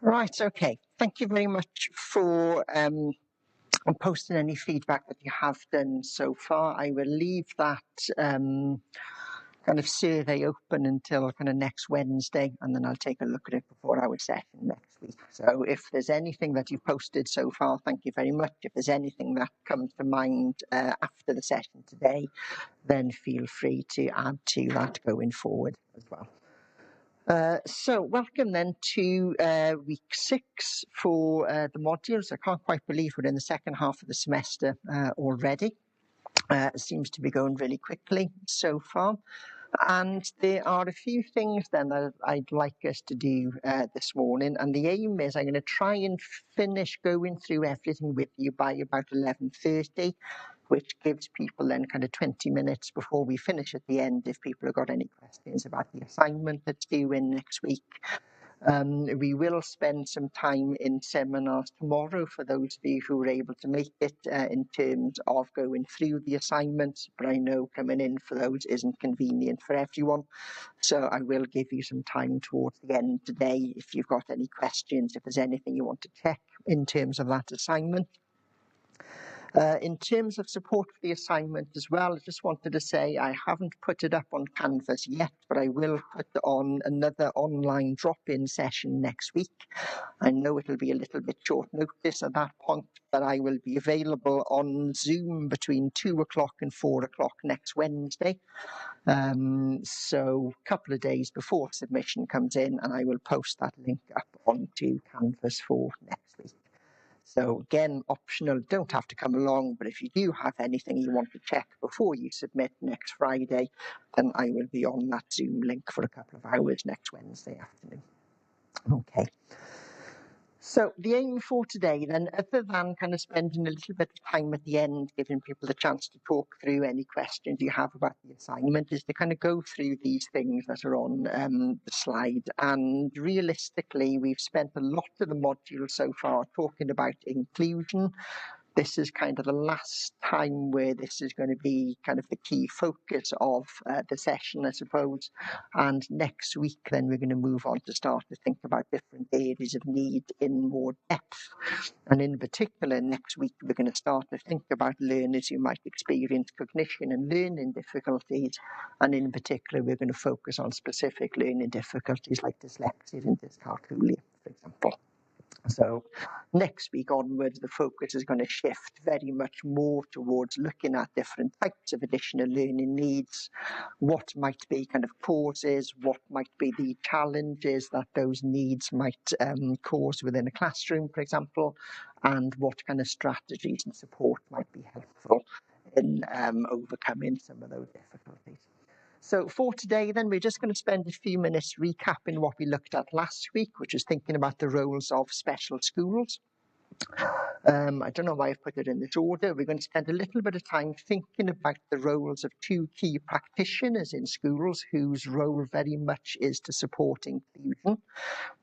Right, okay. Thank you very much for posting any feedback that you have done so far. I will leave that kind of survey open until kind of next Wednesday, and then I'll take a look at it before our session next week. So if there's anything that you've posted so far, thank you very much. If there's anything that comes to mind after the session today, then feel free to add to that going forward as well. So welcome then to week 6 for the modules. I can't quite believe we're in the second half of the semester already. It seems to be going really quickly so far. And there are a few things then that I'd like us to do this morning. And the aim is I'm going to try and finish going through everything with you by about 11:30, which gives people then kind of 20 minutes before we finish at the end if people have got any questions about the assignment that's due in next week. We will spend some time in seminars tomorrow for those of you who are able to make it in terms of going through the assignments, but I know coming in for those isn't convenient for everyone. So I will give you some time towards the end today if you've got any questions, if there's anything you want to check in terms of that assignment. In terms of support for the assignment as well, I just wanted to say I haven't put it up on Canvas yet, but I will put on another online drop-in session next week. I know it'll be a little bit short notice at that point, but I will be available on Zoom between 2 o'clock and 4 o'clock next Wednesday. So a couple of days before submission comes in, and I will post that link up onto Canvas for next week. So again, optional, don't have to come along, but if you do have anything you want to check before you submit next Friday, then I will be on that Zoom link for a couple of hours next Wednesday afternoon. Okay. So the aim for today then, other than kind of spending a little bit of time at the end, giving people the chance to talk through any questions you have about the assignment, is to kind of go through these things that are on the slide. And realistically, we've spent a lot of the module so far talking about inclusion. This is kind of the last time where this is going to be kind of the key focus of the session, I suppose. And next week, then we're going to move on to start to think about different areas of need in more depth. And in particular, next week, we're going to start to think about learners who might experience cognition and learning difficulties. And in particular, we're going to focus on specific learning difficulties like dyslexia and dyscalculia, for example. So next week onwards, the focus is going to shift very much more towards looking at different types of additional learning needs, what might be kind of causes, what might be the challenges that those needs might cause within a classroom, for example, and what kind of strategies and support might be helpful in overcoming some of those difficulties. So for today, then, we're just going to spend a few minutes recapping what we looked at last week, which is thinking about the roles of special schools. I don't know why I've put it in this order. We're going to spend a little bit of time thinking about the roles of two key practitioners in schools whose role very much is to support inclusion.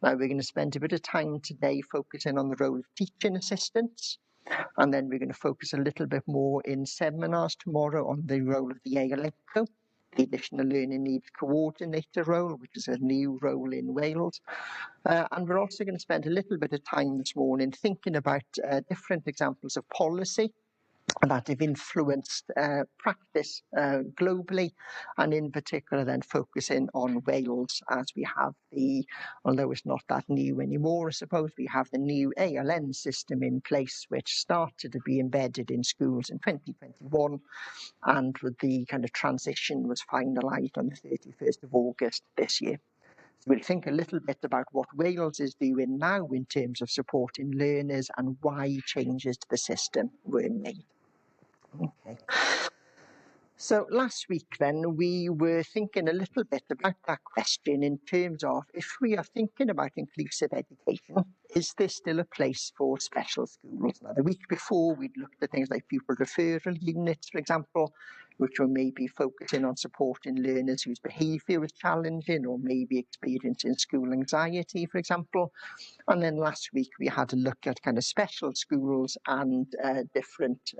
Now, we're going to spend a bit of time today focusing on the role of teaching assistants. And then we're going to focus a little bit more in seminars tomorrow on the role of the ALECO, the Additional Learning Needs Coordinator role, which is a new role in Wales. And we're also going to spend a little bit of time this morning thinking about different examples of policy that have influenced practice globally, and in particular then focusing on Wales, as we have although it's not that new anymore, I suppose, we have the new ALN system in place, which started to be embedded in schools in 2021, and with the kind of transition was finalised on the 31st of August this year. So we'll think a little bit about what Wales is doing now in terms of supporting learners and why changes to the system were made. Okay. So last week then, we were thinking a little bit about that question in terms of, if we are thinking about inclusive education, is there still a place for special schools? Now, the week before, we'd looked at things like pupil referral units, for example, which were maybe focusing on supporting learners whose behaviour was challenging or maybe experiencing school anxiety, for example. And then last week, we had a look at kind of special schools and different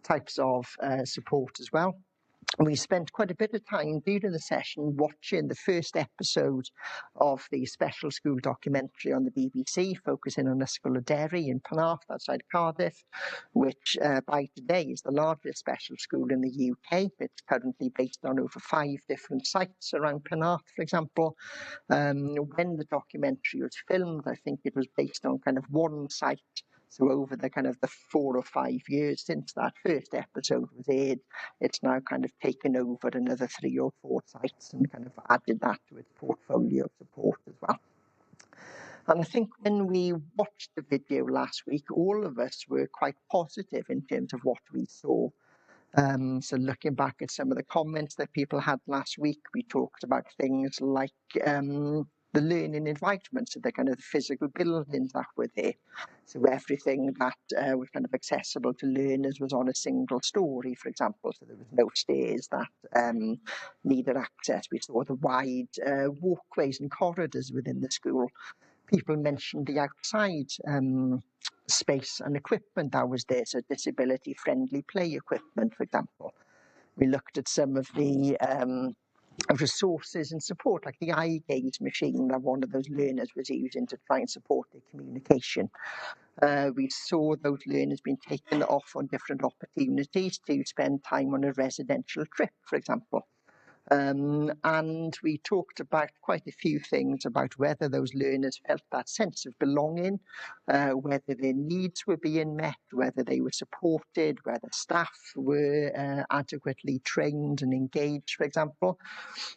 types of support as well. we spent quite a bit of time during the session watching the first episode of the special school documentary on the BBC, focusing on Ysgol y Derry in Penarth outside Cardiff, which by today is the largest special school in the UK. It's currently based on over 5 different sites around Penarth, for example. When the documentary was filmed, I think it was based on kind of one site. So over the kind of the 4 or 5 years since that first episode was aired, it's now kind of taken over another 3 or 4 sites and kind of added that to its portfolio of support as well. And I think when we watched the video last week, all of us were quite positive in terms of what we saw. So looking back at some of the comments that people had last week, we talked about things like the learning environment, so the kind of physical buildings that were there. So everything that was kind of accessible to learners was on a single story, for example, so there was no stairs that needed access. We saw the wide walkways and corridors within the school. People mentioned the outside space and equipment that was there, so disability-friendly play equipment, for example. We looked at some of the resources and support, like the eye gaze machine that one of those learners was using to try and support their communication. We saw those learners being taken off on different opportunities to spend time on a residential trip, for example. And we talked about quite a few things about whether those learners felt that sense of belonging, whether their needs were being met, whether they were supported, whether staff were adequately trained and engaged, for example.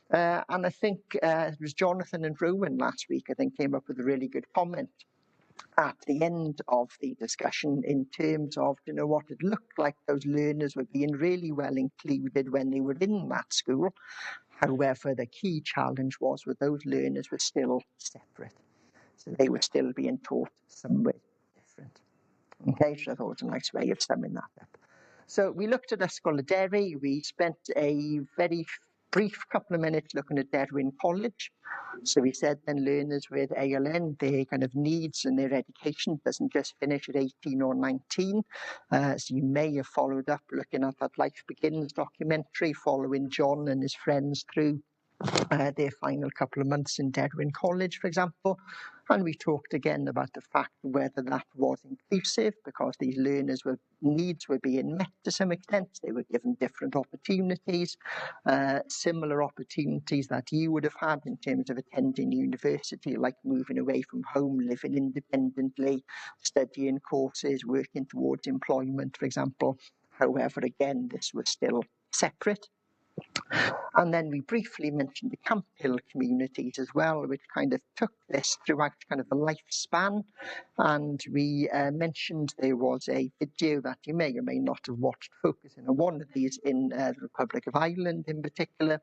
And I think it was Jonathan and Rowan last week, I think, came up with a really good comment at the end of the discussion in terms of, what it looked like those learners were being really well included when they were in that school. However, the key challenge was that those learners were still separate. So they were still being taught somewhere different. Okay, so I thought it was a nice way of summing that up. So we looked at Ysgol y Derry. We spent a very brief couple of minutes looking at Derwin College. So we said then learners with ALN, their kind of needs and their education doesn't just finish at 18 or 19. So you may have followed up looking at that Life Begins documentary, following John and his friends through their final couple of months in Derwin College, for example. And we talked again about the fact whether that was inclusive, because these learners' needs were being met to some extent. They were given different opportunities, similar opportunities that you would have had in terms of attending university, like moving away from home, living independently, studying courses, working towards employment, for example. However, again, this was still separate. And then we briefly mentioned the Camp Hill communities as well, which kind of took this throughout kind of the lifespan. And we mentioned there was a video that you may or may not have watched focusing on one of these in the Republic of Ireland in particular.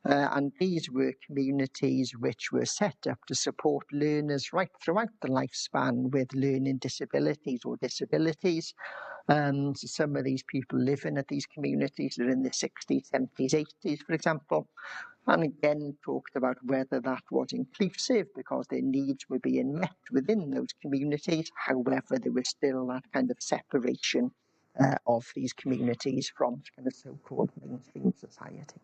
And these were communities which were set up to support learners right throughout the lifespan with learning disabilities or disabilities. So some of these people living at these communities are in the 60s, 70s, 80s, for example. And again, talked about whether that was inclusive because their needs were being met within those communities. However, there was still that kind of separation of these communities from kind of so-called mainstream society.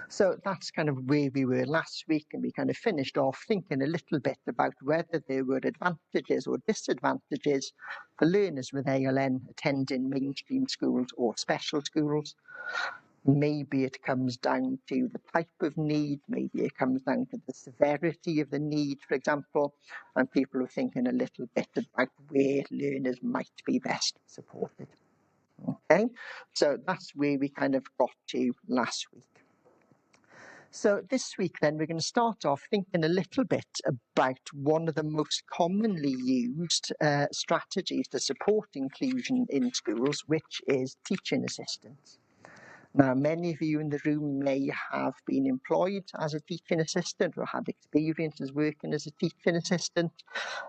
So that's kind of where we were last week, and we kind of finished off thinking a little bit about whether there were advantages or disadvantages for learners with ALN attending mainstream schools or special schools. Maybe it comes down to the type of need, maybe it comes down to the severity of the need, for example, and people are thinking a little bit about where learners might be best supported. Okay, so that's where we kind of got to last week. So this week then we're going to start off thinking a little bit about one of the most commonly used strategies to support inclusion in schools, which is teaching assistants. Now, many of you in the room may have been employed as a teaching assistant or had experience as working as a teaching assistant.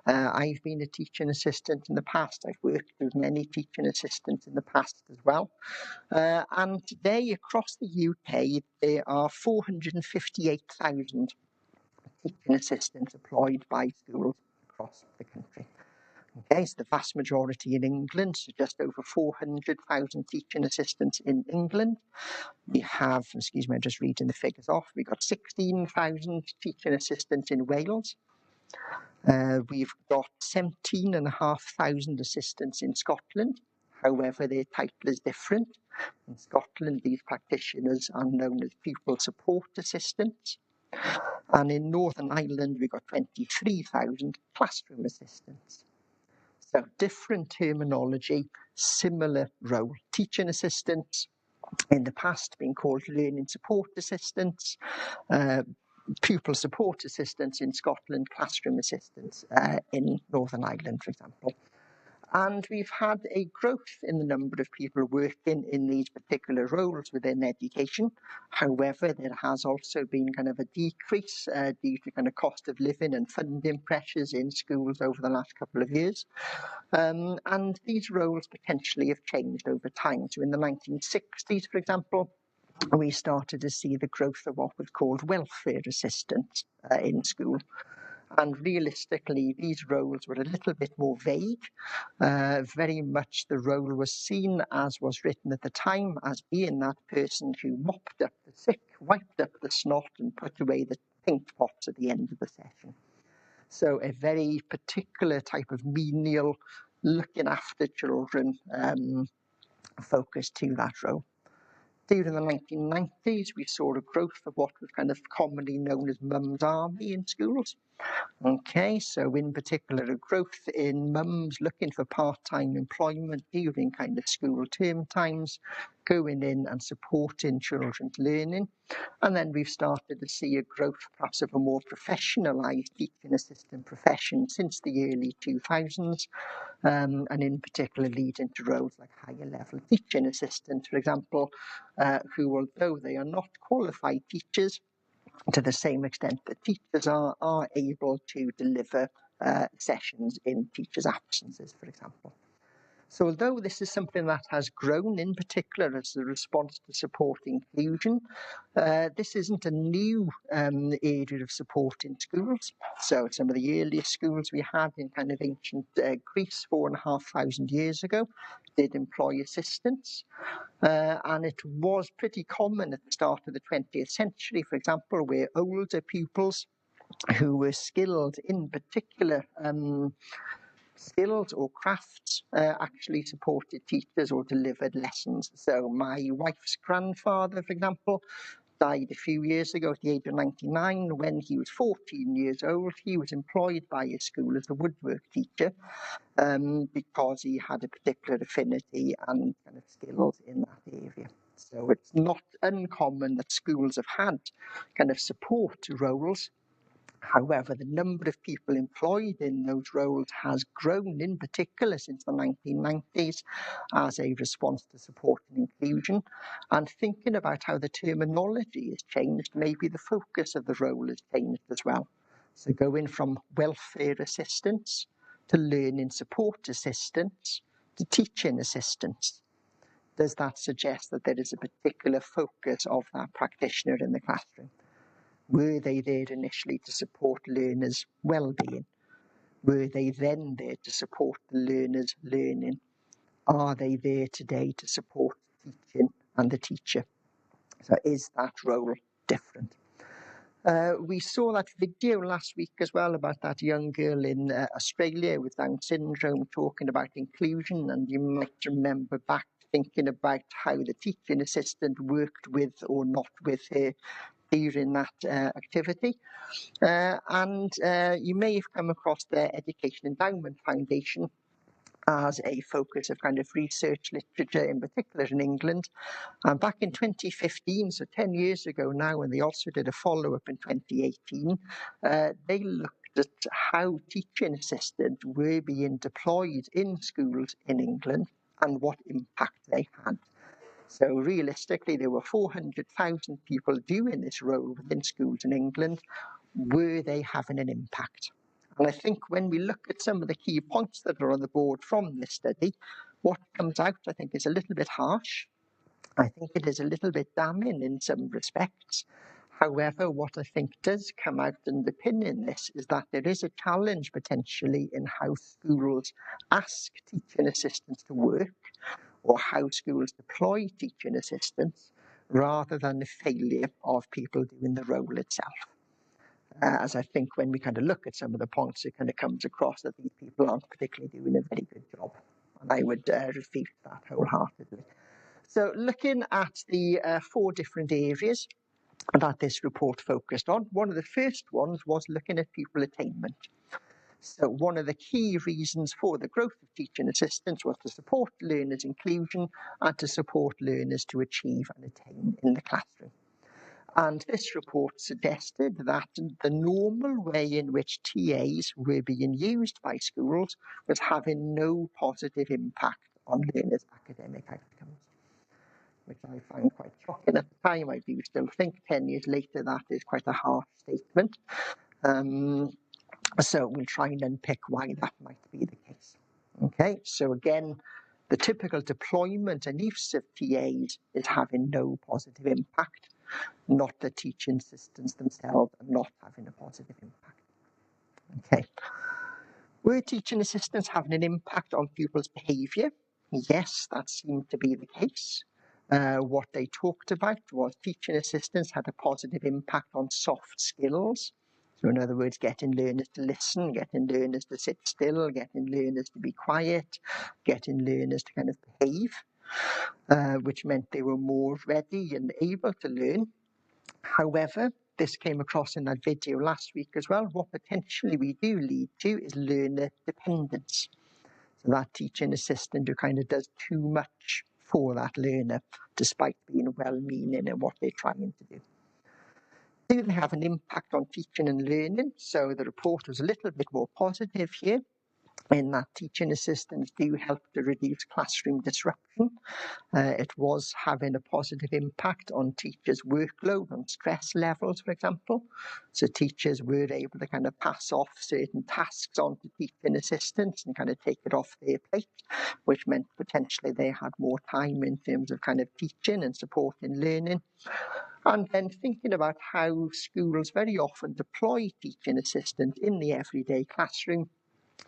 I've been a teaching assistant in the past. I've worked with many teaching assistants in the past as well. And today, across the UK, there are 458,000 teaching assistants employed by schools across the country. Okay, so the vast majority in England, so just over 400,000 teaching assistants in England. We have, excuse me, I'm just reading the figures off, we've got 16,000 teaching assistants in Wales. We've got 17,500 assistants in Scotland. However, their title is different. In Scotland, these practitioners are known as pupil support assistants. And in Northern Ireland, we've got 23,000 classroom assistants. So different terminology, similar role. Teaching assistants, in the past been called learning support assistants, pupil support assistants in Scotland, classroom assistants in Northern Ireland, for example. And we've had a growth in the number of people working in these particular roles within education. However, there has also been kind of a decrease due to kind of cost of living and funding pressures in schools over the last couple of years. And these roles potentially have changed over time. So in the 1960s, for example, we started to see the growth of what was called welfare assistants in school. And realistically, these roles were a little bit more vague. Very much the role was seen, as was written at the time, as being that person who mopped up the sick, wiped up the snot, and put away the paint pots at the end of the session. So a very particular type of menial, looking after children focus to that role. During the 1990s, we saw a growth of what was kind of commonly known as mum's army in schools. Okay, so in particular, a growth in mums looking for part-time employment during kind of school term times, going in and supporting children's learning. And then we've started to see a growth perhaps of a more professionalised teaching assistant profession since the early 2000s, and in particular leading to roles like higher level teaching assistants, for example, who, although they are not qualified teachers, to the same extent that teachers are able to deliver sessions in teachers' absences, for example. So although this is something that has grown in particular as a response to support inclusion, this isn't a new area of support in schools. So some of the earliest schools we had in kind of ancient Greece 4,500 years ago did employ assistants. And it was pretty common at the start of the 20th century, for example, where older pupils who were skilled in particular skills or crafts actually supported teachers or delivered lessons. So my wife's grandfather, for example, died a few years ago at the age of 99. When he was 14 years old, he was employed by his school as a woodwork teacher because he had a particular affinity and kind of skills in that area. So it's not uncommon that schools have had kind of support roles. However, the number of people employed in those roles has grown, in particular since the 1990s, as a response to support and inclusion. And thinking about how the terminology has changed, maybe the focus of the role has changed as well. So going from welfare assistants to learning support assistants to teaching assistants. Does that suggest that there is a particular focus of that practitioner in the classroom? Were they there initially to support learners' well-being? Were they then there to support the learners' learning? Are they there today to support teaching and the teacher? So is that role different? We saw that video last week as well about that young girl in Australia with Down syndrome talking about inclusion, and you might remember back thinking about how the teaching assistant worked with or not with her during that activity. And you may have come across the Education Endowment Foundation as a focus of kind of research literature, in particular in England. And back in 2015, so 10 years ago now, and they also did a follow-up in 2018, they looked at how teaching assistants were being deployed in schools in England and what impact they had. So realistically, there were 400,000 people doing this role within schools in England. Were they having an impact? And I think when we look at some of the key points that are on the board from this study, what comes out, I think, is a little bit harsh. I think it is a little bit damning in some respects. However, what I think does come out underpinning this is that there is a challenge potentially in how schools ask teaching assistants to work, or how schools deploy teaching assistants, rather than the failure of people doing the role itself. As I think when we kind of look at some of the points, it kind of comes across that these people aren't particularly doing a very good job. And I would refute that wholeheartedly. So looking at the 4 different areas that this report focused on, one of the first ones was looking at pupil attainment. So one of the key reasons for the growth of teaching assistants was to support learners' inclusion and to support learners to achieve and attain in the classroom. And this report suggested that the normal way in which TAs were being used by schools was having no positive impact on learners' academic outcomes, which I found quite shocking at the time. I do still think 10 years later that is quite a harsh statement. So we'll try and unpick why that might be the case. Okay, so again, the typical deployment and use of TAs is having no positive impact, not the teaching assistants themselves are not having a positive impact. Okay. Were teaching assistants having an impact on pupils' behaviour? Yes, that seemed to be the case. What they talked about was teaching assistants had a positive impact on soft skills. So in other words, getting learners to listen, getting learners to sit still, getting learners to be quiet, getting learners to kind of behave, which meant they were more ready and able to learn. However, this came across in that video last week as well. What potentially we do lead to is learner dependence. So that teaching assistant who kind of does too much for that learner, despite being well-meaning in what they're trying to do. Do they have an impact on teaching and learning? So the report was a little bit more positive here, in that teaching assistants do help to reduce classroom disruption. It was having a positive impact on teachers' workload, on stress levels, for example. So teachers were able to kind of pass off certain tasks on to teaching assistants and kind of take it off their plate, which meant potentially they had more time in terms of kind of teaching and supporting learning. And then thinking about how schools very often deploy teaching assistants in the everyday classroom.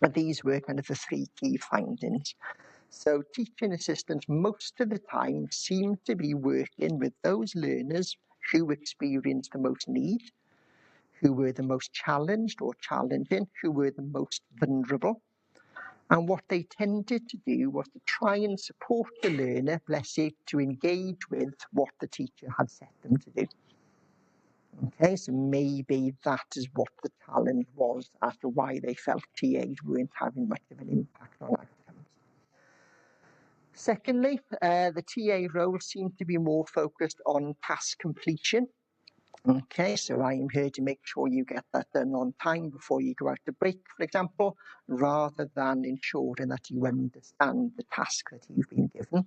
And these were kind of the 3 key findings. So teaching assistants most of the time seem to be working with those learners who experience the most need, who were the most challenged or challenging, who were the most vulnerable. And what they tended to do was to try and support the learner, let's say, to engage with what the teacher had set them to do. Okay, so maybe that is what the challenge was as to why they felt TAs weren't having much of an impact on outcomes. Secondly, the TA role seemed to be more focused on task completion. Okay, so I am here to make sure you get that done on time before you go out to break, for example, rather than ensuring that you understand the task that you've been given.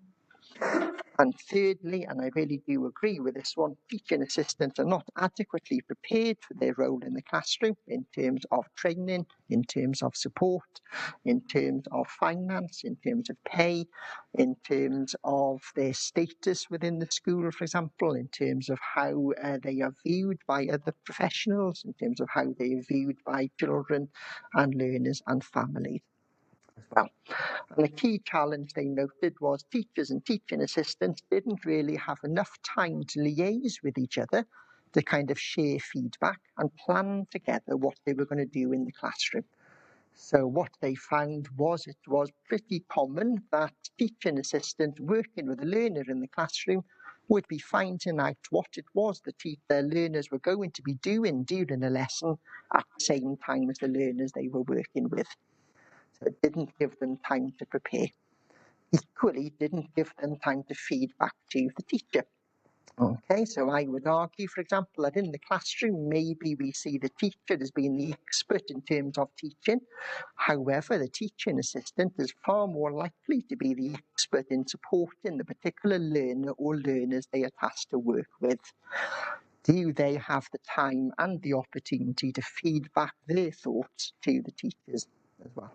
And thirdly, and I really do agree with this one, teaching assistants are not adequately prepared for their role in the classroom in terms of training, in terms of support, in terms of finance, in terms of pay, in terms of their status within the school, for example, in terms of how they are viewed by other professionals, in terms of how they are viewed by children and learners and families as well. And the key challenge they noted was teachers and teaching assistants didn't really have enough time to liaise with each other to kind of share feedback and plan together what they were going to do in the classroom. So what they found was it was pretty common that teaching assistants working with a learner in the classroom would be finding out what it was that their learners were going to be doing during a lesson at the same time as the learners they were working with. So it didn't give them time to prepare. Equally, didn't give them time to feed back to the teacher. Okay, so I would argue, for example, that in the classroom, maybe we see the teacher as being the expert in terms of teaching. However, the teaching assistant is far more likely to be the expert in supporting the particular learner or learners they are tasked to work with. Do they have the time and the opportunity to feed back their thoughts to the teachers as well?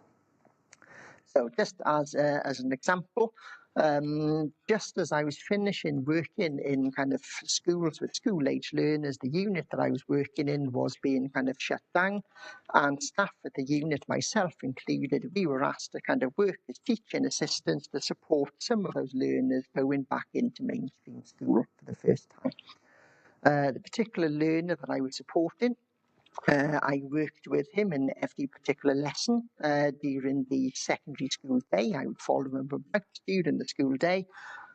So just as an example, Just as I was finishing working in kind of schools with school-age learners, the unit that I was working in was being kind of shut down, and staff at the unit, myself included, we were asked to kind of work as teaching assistants to support some of those learners going back into mainstream school for the first time. The particular learner that I was supporting, I worked with him in every particular lesson during the secondary school day. I would follow him about during the school day.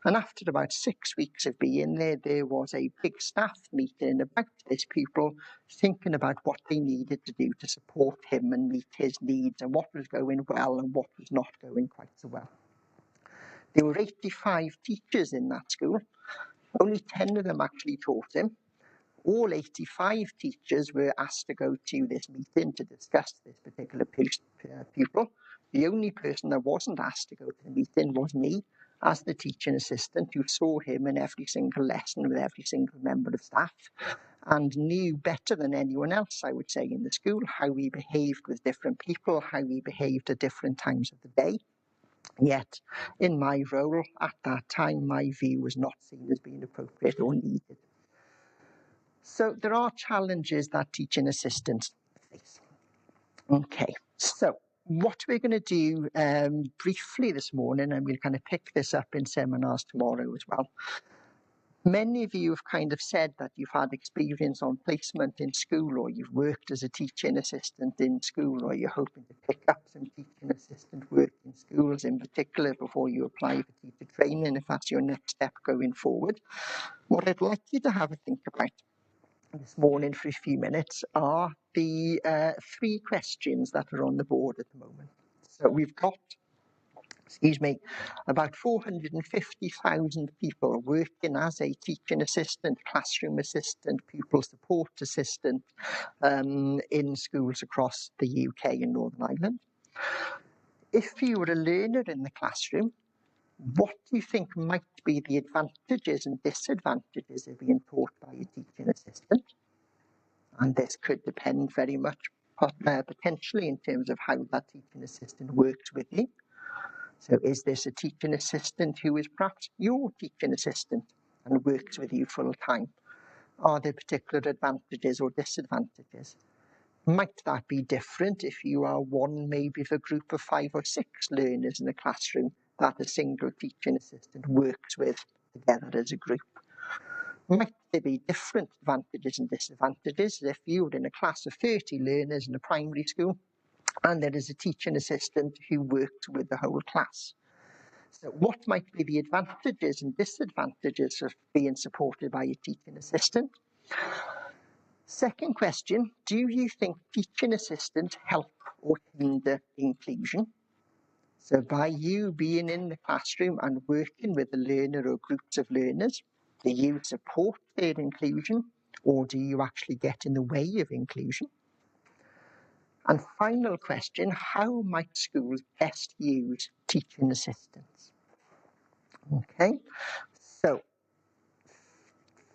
And after about 6 weeks of being there was a big staff meeting about this pupil, thinking about what they needed to do to support him and meet his needs, and what was going well and what was not going quite so well. There were 85 teachers in that school. Only 10 of them actually taught him. All 85 teachers were asked to go to this meeting to discuss this particular pupil. The only person that wasn't asked to go to the meeting was me, as the teaching assistant, who saw him in every single lesson with every single member of staff, and knew better than anyone else, I would say, in the school, how we behaved with different people, how we behaved at different times of the day. Yet, in my role at that time, my view was not seen as being appropriate or needed. So there are challenges that teaching assistants face. Okay, so what we're going to do briefly this morning, and we'll kind of pick this up in seminars tomorrow as well. Many of you have kind of said that you've had experience on placement in school, or you've worked as a teaching assistant in school, or you're hoping to pick up some teaching assistant work in schools in particular before you apply for teacher training, if that's your next step going forward. What I'd like you to have a think about this morning for a few minutes are the 3 questions that are on the board at the moment. So we've got, about 450,000 people working as a teaching assistant, classroom assistant, pupil support assistant in schools across the UK and Northern Ireland. If you were a learner in the classroom, what do you think might be the advantages and disadvantages of being taught by a teaching assistant? And this could depend very much potentially in terms of how that teaching assistant works with you. So is this a teaching assistant who is perhaps your teaching assistant and works with you full time? Are there particular advantages or disadvantages? Might that be different if you are one maybe of a group of 5 or 6 learners in a classroom that a single teaching assistant works with together as a group? Might there be different advantages and disadvantages if you're in a class of 30 learners in a primary school and there is a teaching assistant who works with the whole class? So what might be the advantages and disadvantages of being supported by a teaching assistant? Second question, do you think teaching assistants help or hinder inclusion? So by you being in the classroom and working with a learner or groups of learners, do you support their inclusion, or do you actually get in the way of inclusion? And final question, how might schools best use teaching assistants? Okay, so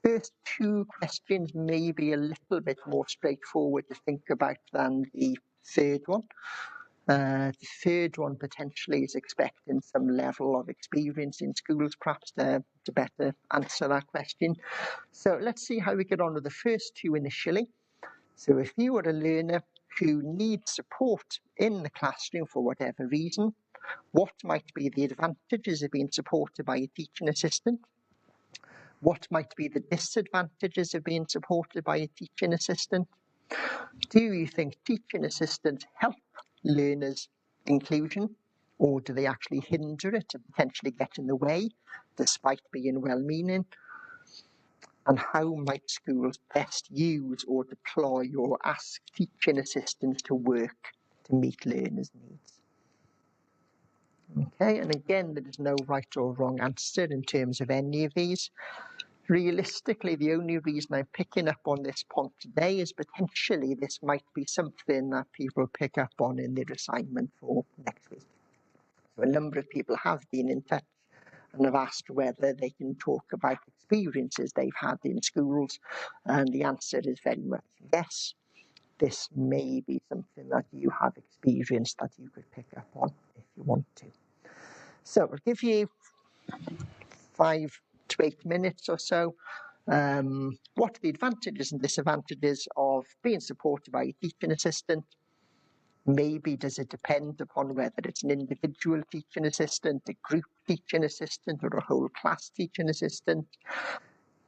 first 2 questions may be a little bit more straightforward to think about than the third one. The third one potentially is expecting some level of experience in schools, perhaps to better answer that question. So let's see how we get on with the first 2 initially. So if you are a learner who needs support in the classroom for whatever reason, what might be the advantages of being supported by a teaching assistant? What might be the disadvantages of being supported by a teaching assistant? Do you think teaching assistants help learners' inclusion, or do they actually hinder it and potentially get in the way, despite being well-meaning? And how might schools best use or deploy or ask teaching assistants to work to meet learners' needs? Okay, and again, there is no right or wrong answer in terms of any of these. Realistically, the only reason I'm picking up on this point today is potentially this might be something that people pick up on in their assignment for next week. So a number of people have been in touch and have asked whether they can talk about experiences they've had in schools, and the answer is very much yes. This may be something that you have experienced that you could pick up on if you want to. So I'll give you 5 to 8 minutes or so. What are the advantages and disadvantages of being supported by a teaching assistant? Maybe does it depend upon whether it's an individual teaching assistant, a group teaching assistant, or a whole class teaching assistant?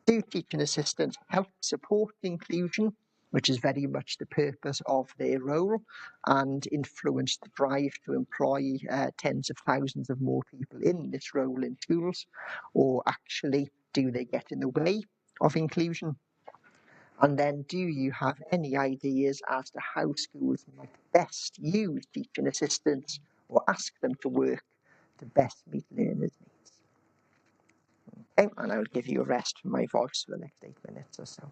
Do teaching assistants help support inclusion, which is very much the purpose of their role, and influence the drive to employ tens of thousands of more people in this role in schools? Or actually, do they get in the way of inclusion? And then, do you have any ideas as to how schools might best use teaching assistants or ask them to work to best meet learners' needs? Okay, and I'll give you a rest for my voice for the next 8 minutes or so.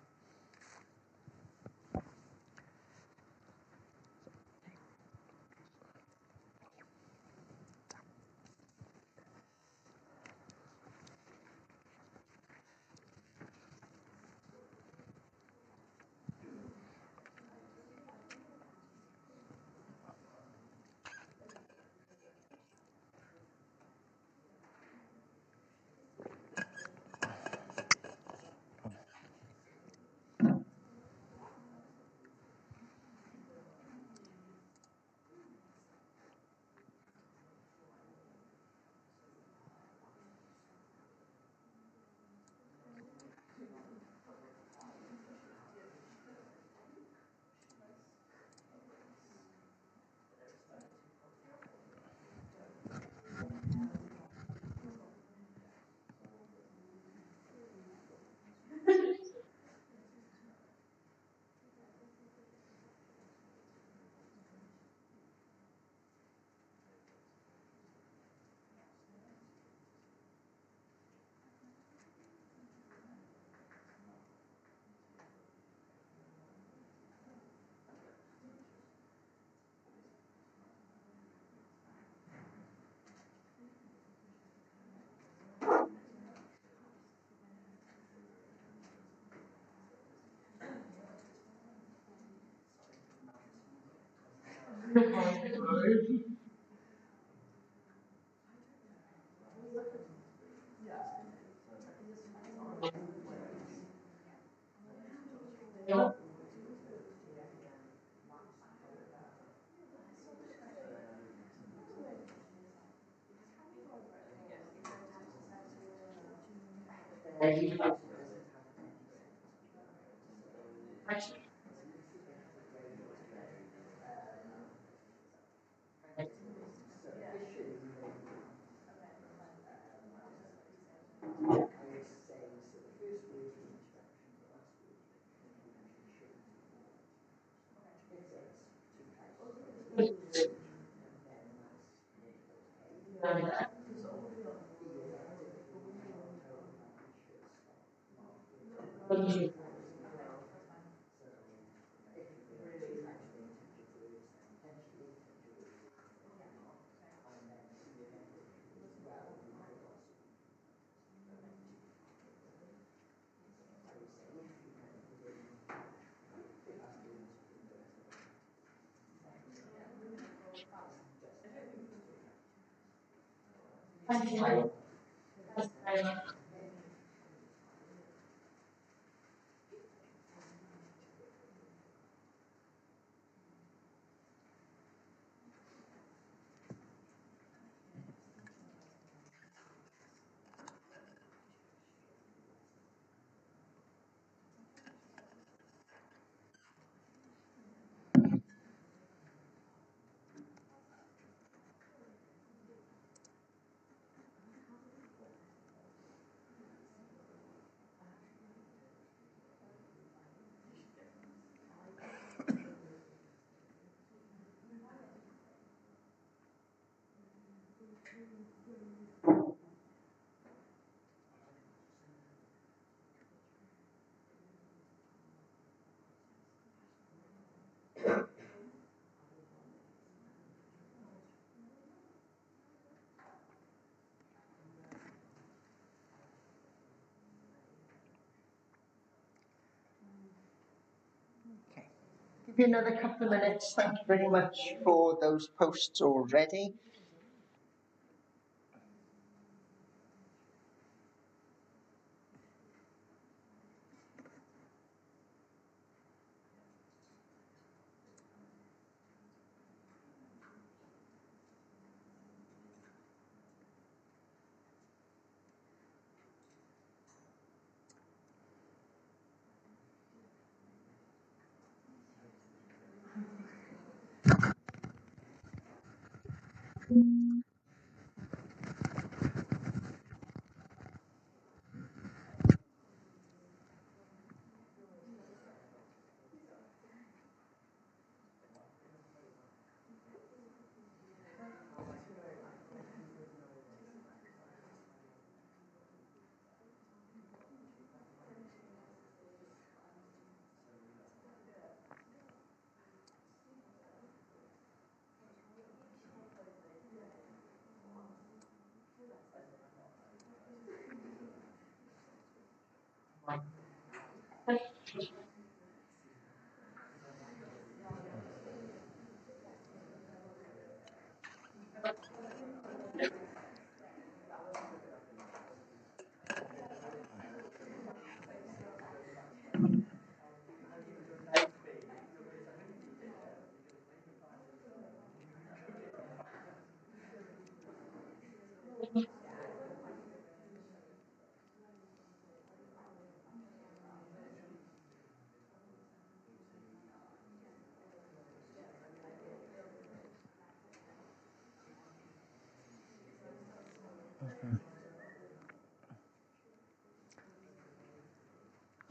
Give you another couple of minutes. Thank you very much for those posts already.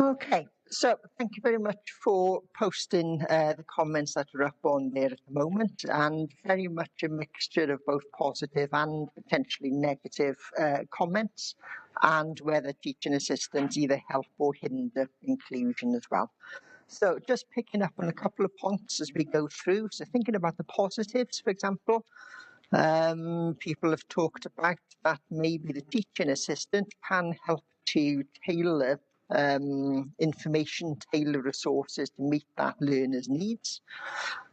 Okay, so thank you very much for posting the comments that are up on there at the moment, and very much a mixture of both positive and potentially negative comments, and whether teaching assistants either help or hinder inclusion as well. So just picking up on a couple of points as we go through. So thinking about the positives, for example, people have talked about that maybe the teaching assistant can help to tailor information, tailor resources to meet that learner's needs.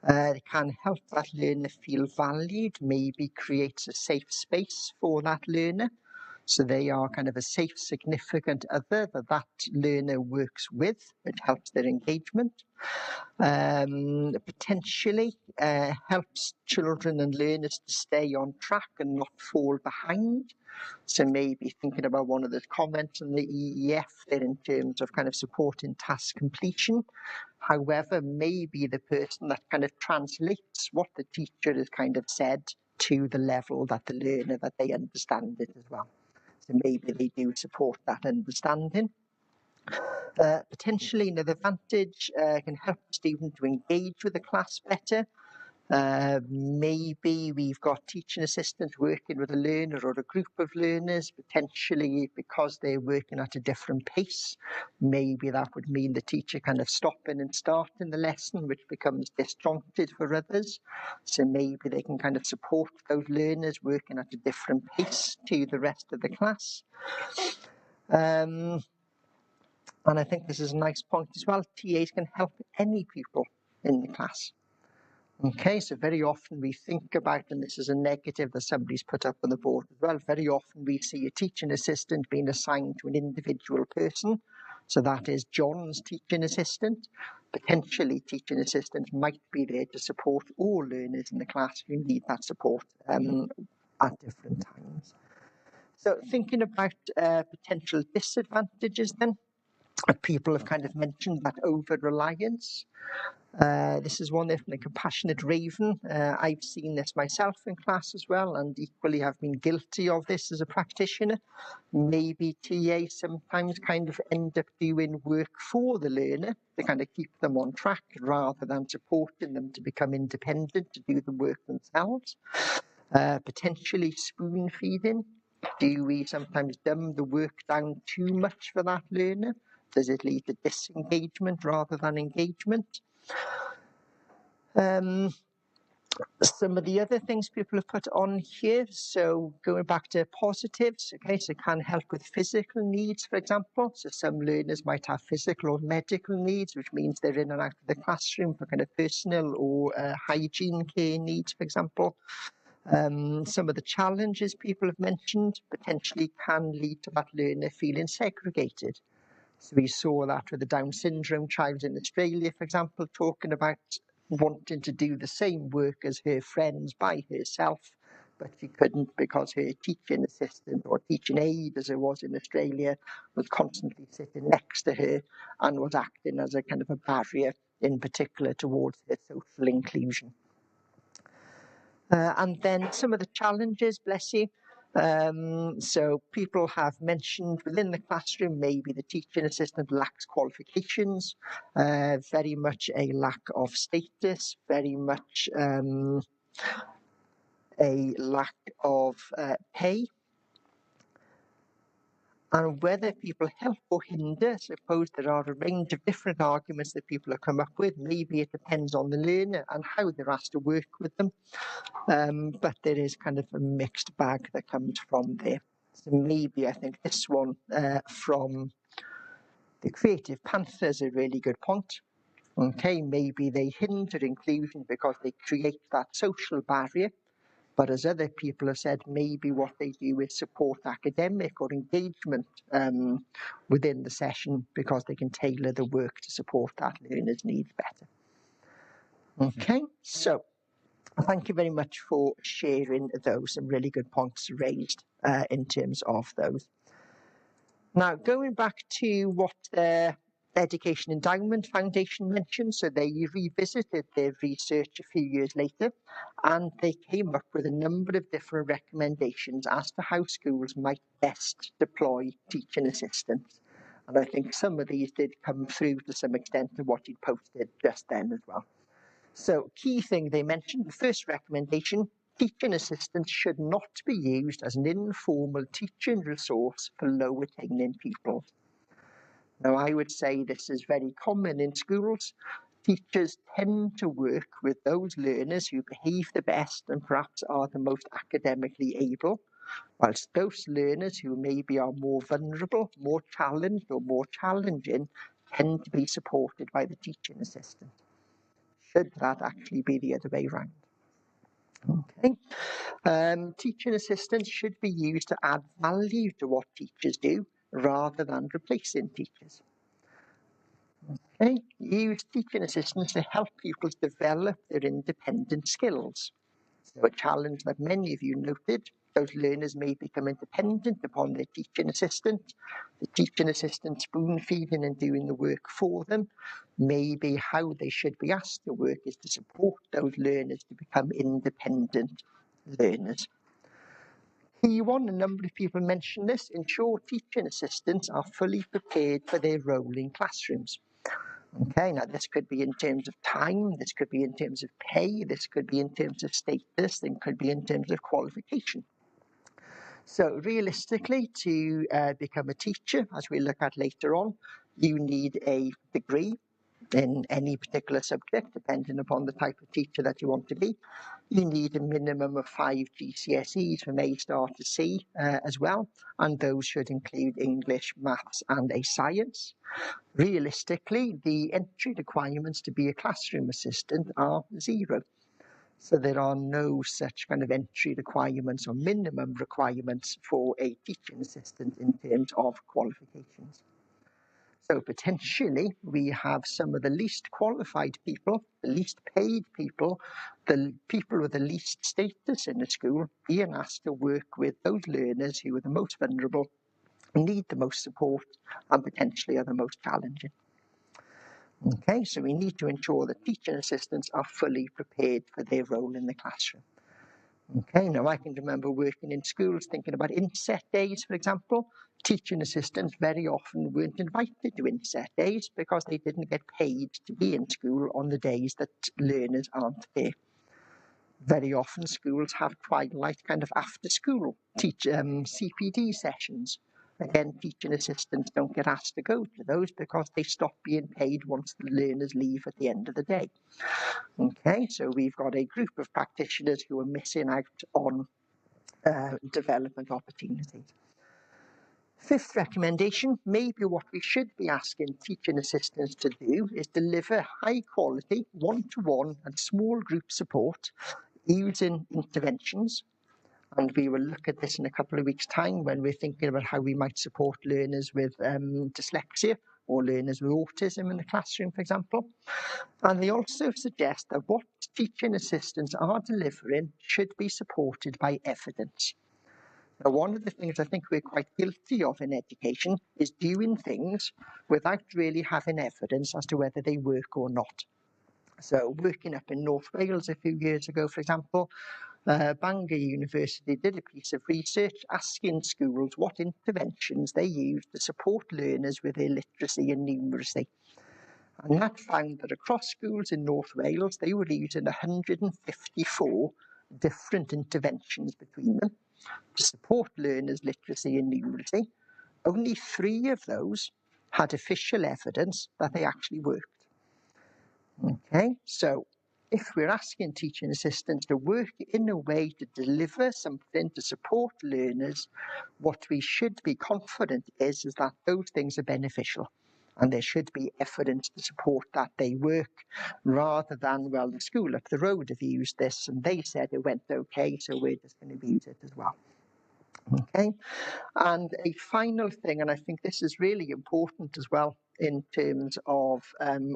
They can help that learner feel valued, maybe creates a safe space for that learner. So they are kind of a safe, significant other that learner works with. It helps their engagement. Potentially helps children and learners to stay on track and not fall behind. So maybe thinking about one of the comments in the EEF there in terms of kind of supporting task completion. However, maybe the person that kind of translates what the teacher has kind of said to the level that the learner, that they understand it as well. So maybe they do support that understanding. Potentially another advantage can help the student to engage with the class better. Maybe we've got teaching assistants working with a learner or a group of learners, potentially because they're working at a different pace. Maybe that would mean the teacher kind of stopping and starting the lesson, which becomes disjointed for others. So maybe they can kind of support those learners working at a different pace to the rest of the class. And I think this is a nice point as well. TAs can help any pupil in the class. Okay, so very often we think about, and this is a negative that somebody's put up on the board as well, very often we see a teaching assistant being assigned to an individual person. So that is John's teaching assistant. Potentially teaching assistants might be there to support all learners in the class who need that support at different times. So thinking about potential disadvantages then. People have kind of mentioned that over-reliance. This is one there from the Compassionate Raven. I've seen this myself in class as well, and equally have been guilty of this as a practitioner. Maybe TA sometimes kind of end up doing work for the learner to kind of keep them on track rather than supporting them to become independent, to do the work themselves. Potentially spoon feeding. Do we sometimes dumb the work down too much for that learner? Does it lead to disengagement rather than engagement? Some of the other things people have put on here, so going back to positives, okay, so it can help with physical needs, for example. So some learners might have physical or medical needs, which means they're in and out of the classroom for kind of personal or hygiene care needs, for example. Some of the challenges people have mentioned potentially can lead to that learner feeling segregated. So we saw that with the Down syndrome child in Australia, for example, talking about wanting to do the same work as her friends by herself, but she couldn't because her teaching assistant or teaching aide, as it was in Australia, was constantly sitting next to her and was acting as a kind of a barrier in particular towards her social inclusion. And then some of the challenges, bless you. So people have mentioned within the classroom, maybe the teaching assistant lacks qualifications, very much a lack of status, very much a lack of pay. And whether people help or hinder, I suppose there are a range of different arguments that people have come up with. Maybe it depends on the learner and how they're asked to work with them. But there is kind of a mixed bag that comes from there. So maybe I think this one from the Creative Panther is a really good point. Okay, maybe they hinder inclusion because they create that social barrier. But as other people have said, maybe what they do is support academic or engagement within the session because they can tailor the work to support that learner's needs better. Okay, so thank you very much for sharing those. Some really good points raised in terms of those. Now, going back to what the Education Endowment Foundation mentioned, so they revisited their research a few years later, and they came up with a number of different recommendations as to how schools might best deploy teaching assistants. And I think some of these did come through to some extent of what you'd posted just then as well. So, key thing they mentioned, the first recommendation, teaching assistants should not be used as an informal teaching resource for low attaining pupils. Now, I would say this is very common in schools. Teachers tend to work with those learners who behave the best and perhaps are the most academically able, whilst those learners who maybe are more vulnerable, more challenged or more challenging tend to be supported by the teaching assistant. Should that actually be the other way around? Okay. Teaching assistants should be used to add value to what teachers do rather than replacing teachers. Okay. Use teaching assistants to help pupils develop their independent skills. So a challenge that many of you noted, those learners may become independent upon their teaching assistant. The teaching assistant spoon feeding and doing the work for them. Maybe how they should be asked to work is to support those learners to become independent learners. Key one, a number of people mentioned this, ensure teaching assistants are fully prepared for their role in classrooms. Okay, now this could be in terms of time, this could be in terms of pay, this could be in terms of status, it could be in terms of qualification. So realistically, to become a teacher, as we look at later on, you need a degree in any particular subject, depending upon the type of teacher that you want to be. You need a minimum of 5 GCSEs from A star to C as well, and those should include English, maths and a science. Realistically, the entry requirements to be a classroom assistant are 0. So there are no such kind of entry requirements or minimum requirements for a teaching assistant in terms of qualifications. So potentially we have some of the least qualified people, the least paid people, the people with the least status in the school being asked to work with those learners who are the most vulnerable, need the most support and potentially are the most challenging. Okay, so we need to ensure that teaching assistants are fully prepared for their role in the classroom. Okay, now I can remember working in schools thinking about inset days, for example. Teaching assistants very often weren't invited to inset days because they didn't get paid to be in school on the days that learners aren't there. Very often schools have twilight kind of after school CPD sessions. Again, teaching assistants don't get asked to go to those because they stop being paid once the learners leave at the end of the day. Okay, so we've got a group of practitioners who are missing out on development opportunities. Fifth recommendation, maybe what we should be asking teaching assistants to do is deliver high quality, one-to-one and small group support using interventions. And we will look at this in a couple of weeks' time when we're thinking about how we might support learners with dyslexia or learners with autism in the classroom, for example. And they also suggest that what teaching assistants are delivering should be supported by evidence. Now, one of the things I think we're quite guilty of in education is doing things without really having evidence as to whether they work or not. So working up in North Wales a few years ago, for example, Bangor University did a piece of research asking schools what interventions they use to support learners with their literacy and numeracy. And that found that across schools in North Wales, they were using 154 different interventions between them to support learners' literacy and numeracy. Only 3 of those had official evidence that they actually worked. Okay, so if we're asking teaching assistants to work in a way to deliver something to support learners, what we should be confident is that those things are beneficial. And there should be evidence to support that they work, rather than, well, the school up the road have used this and they said it went okay, so we're just going to use it as well. Okay, and a final thing, and I think this is really important as well in terms of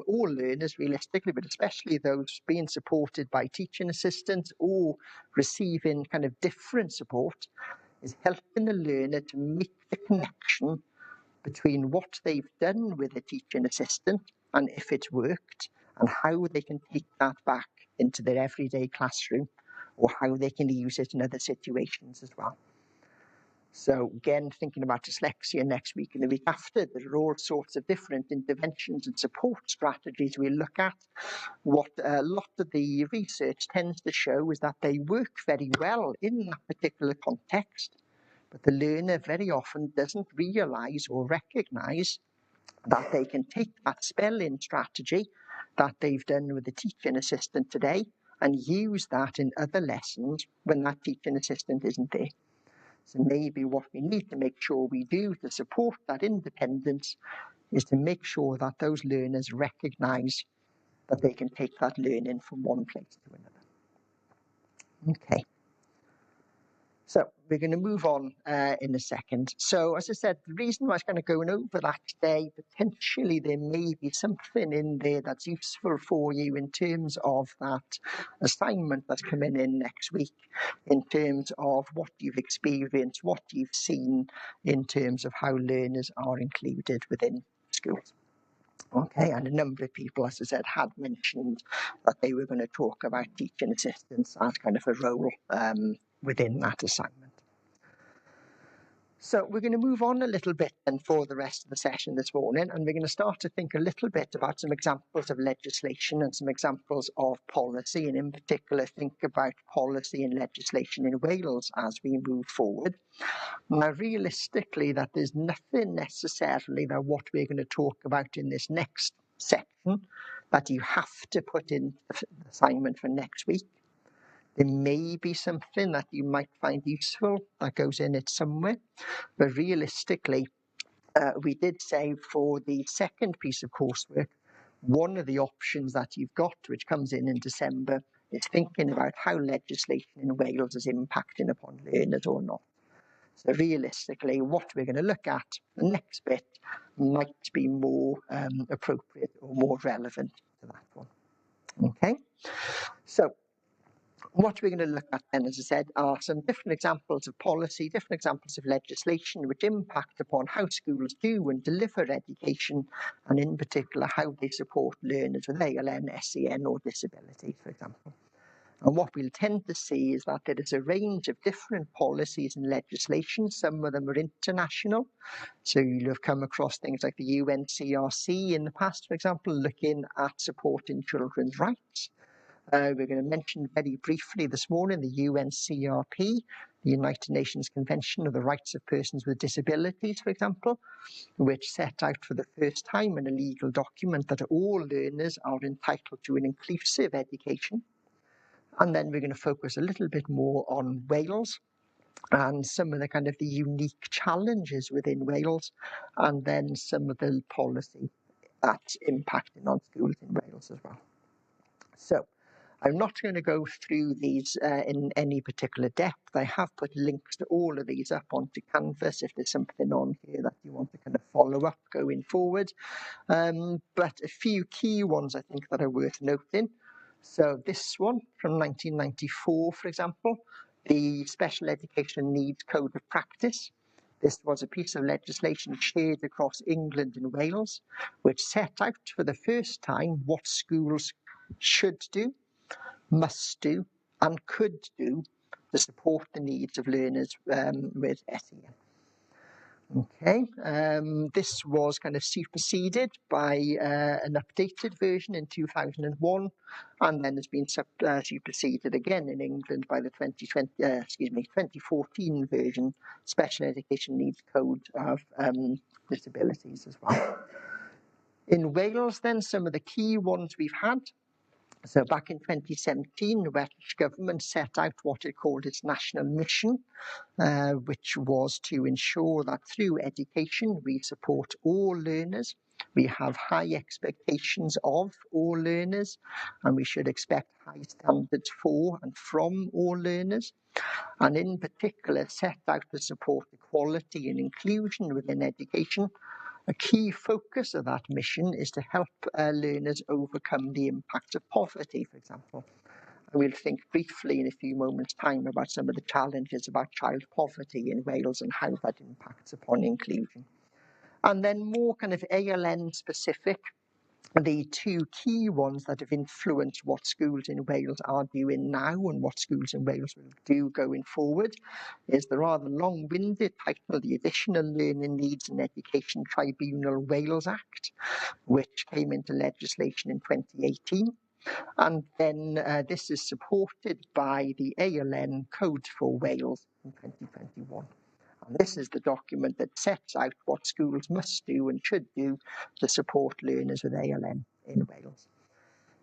all learners realistically, but especially those being supported by teaching assistants or receiving kind of different support, is helping the learner to make the connection between what they've done with a teaching assistant and if it's worked, and how they can take that back into their everyday classroom, or how they can use it in other situations as well. So again, thinking about dyslexia next week and the week after, there are all sorts of different interventions and support strategies we look at. What a lot of the research tends to show is that they work very well in that particular context, but the learner very often doesn't realise or recognise that they can take that spelling strategy that they've done with the teaching assistant today and use that in other lessons when that teaching assistant isn't there. So maybe what we need to make sure we do to support that independence is to make sure that those learners recognise that they can take that learning from one place to another. Okay. So we're going to move on in a second. So as I said, the reason why I was kind of going over that today, potentially there may be something in there that's useful for you in terms of that assignment that's coming in next week, in terms of what you've experienced, what you've seen in terms of how learners are included within schools. Okay, and a number of people, as I said, had mentioned that they were going to talk about teaching assistants as kind of a role within that assignment. So we're going to move on a little bit then for the rest of the session this morning, and we're going to start to think a little bit about some examples of legislation and some examples of policy, and in particular think about policy and legislation in Wales as we move forward. Now, realistically, that there's nothing necessarily that what we're going to talk about in this next section that you have to put in the assignment for next week. There may be something that you might find useful that goes in it somewhere, but realistically, we did say for the second piece of coursework, one of the options that you've got, which comes in December, is thinking about how legislation in Wales is impacting upon learners or not. So realistically, what we're going to look at, the next bit, might be more appropriate or more relevant to that one. Okay, so what we're going to look at then, as I said, are some different examples of policy, different examples of legislation which impact upon how schools do and deliver education, and in particular how they support learners with ALN, SEN or disabilities, for example. And what we'll tend to see is that there is a range of different policies and legislation. Some of them are international. So you'll have come across things like the UNCRC in the past, for example, looking at supporting children's rights. We're going to mention very briefly this morning the UNCRP, the United Nations Convention of the Rights of Persons with Disabilities, for example, which set out for the first time in a legal document that all learners are entitled to an inclusive education. And then we're going to focus a little bit more on Wales and some of the kind of the unique challenges within Wales, and then some of the policy that's impacting on schools in Wales as well. So I'm not going to go through these in any particular depth. I have put links to all of these up onto Canvas if there's something on here that you want to kind of follow up going forward. But a few key ones I think that are worth noting. So this one from 1994, for example, the Special Education Needs Code of Practice. This was a piece of legislation shared across England and Wales, which set out for the first time what schools should do, must do, and could do to support the needs of learners with SEN. Okay, this was kind of superseded by an updated version in 2001, and then has been superseded again in England by the 2014 version, Special Education Needs Code of Disabilities as well. In Wales, then, some of the key ones we've had. So back in 2017, the Welsh Government set out what it called its national mission, which was to ensure that through education we support all learners. We have high expectations of all learners, and we should expect high standards for and from all learners. And in particular, set out to support equality and inclusion within education. A key focus of that mission is to help learners overcome the impact of poverty, for example. And we'll think briefly in a few moments' time about some of the challenges about child poverty in Wales and how that impacts upon inclusion. And then more kind of ALN specific, the two key ones that have influenced what schools in Wales are doing now and what schools in Wales will do going forward is the rather long-winded title, the Additional Learning Needs and Education Tribunal Wales Act, which came into legislation in 2018. And then this is supported by the ALN Code for Wales in 2021. And this is the document that sets out what schools must do and should do to support learners with ALN in Wales.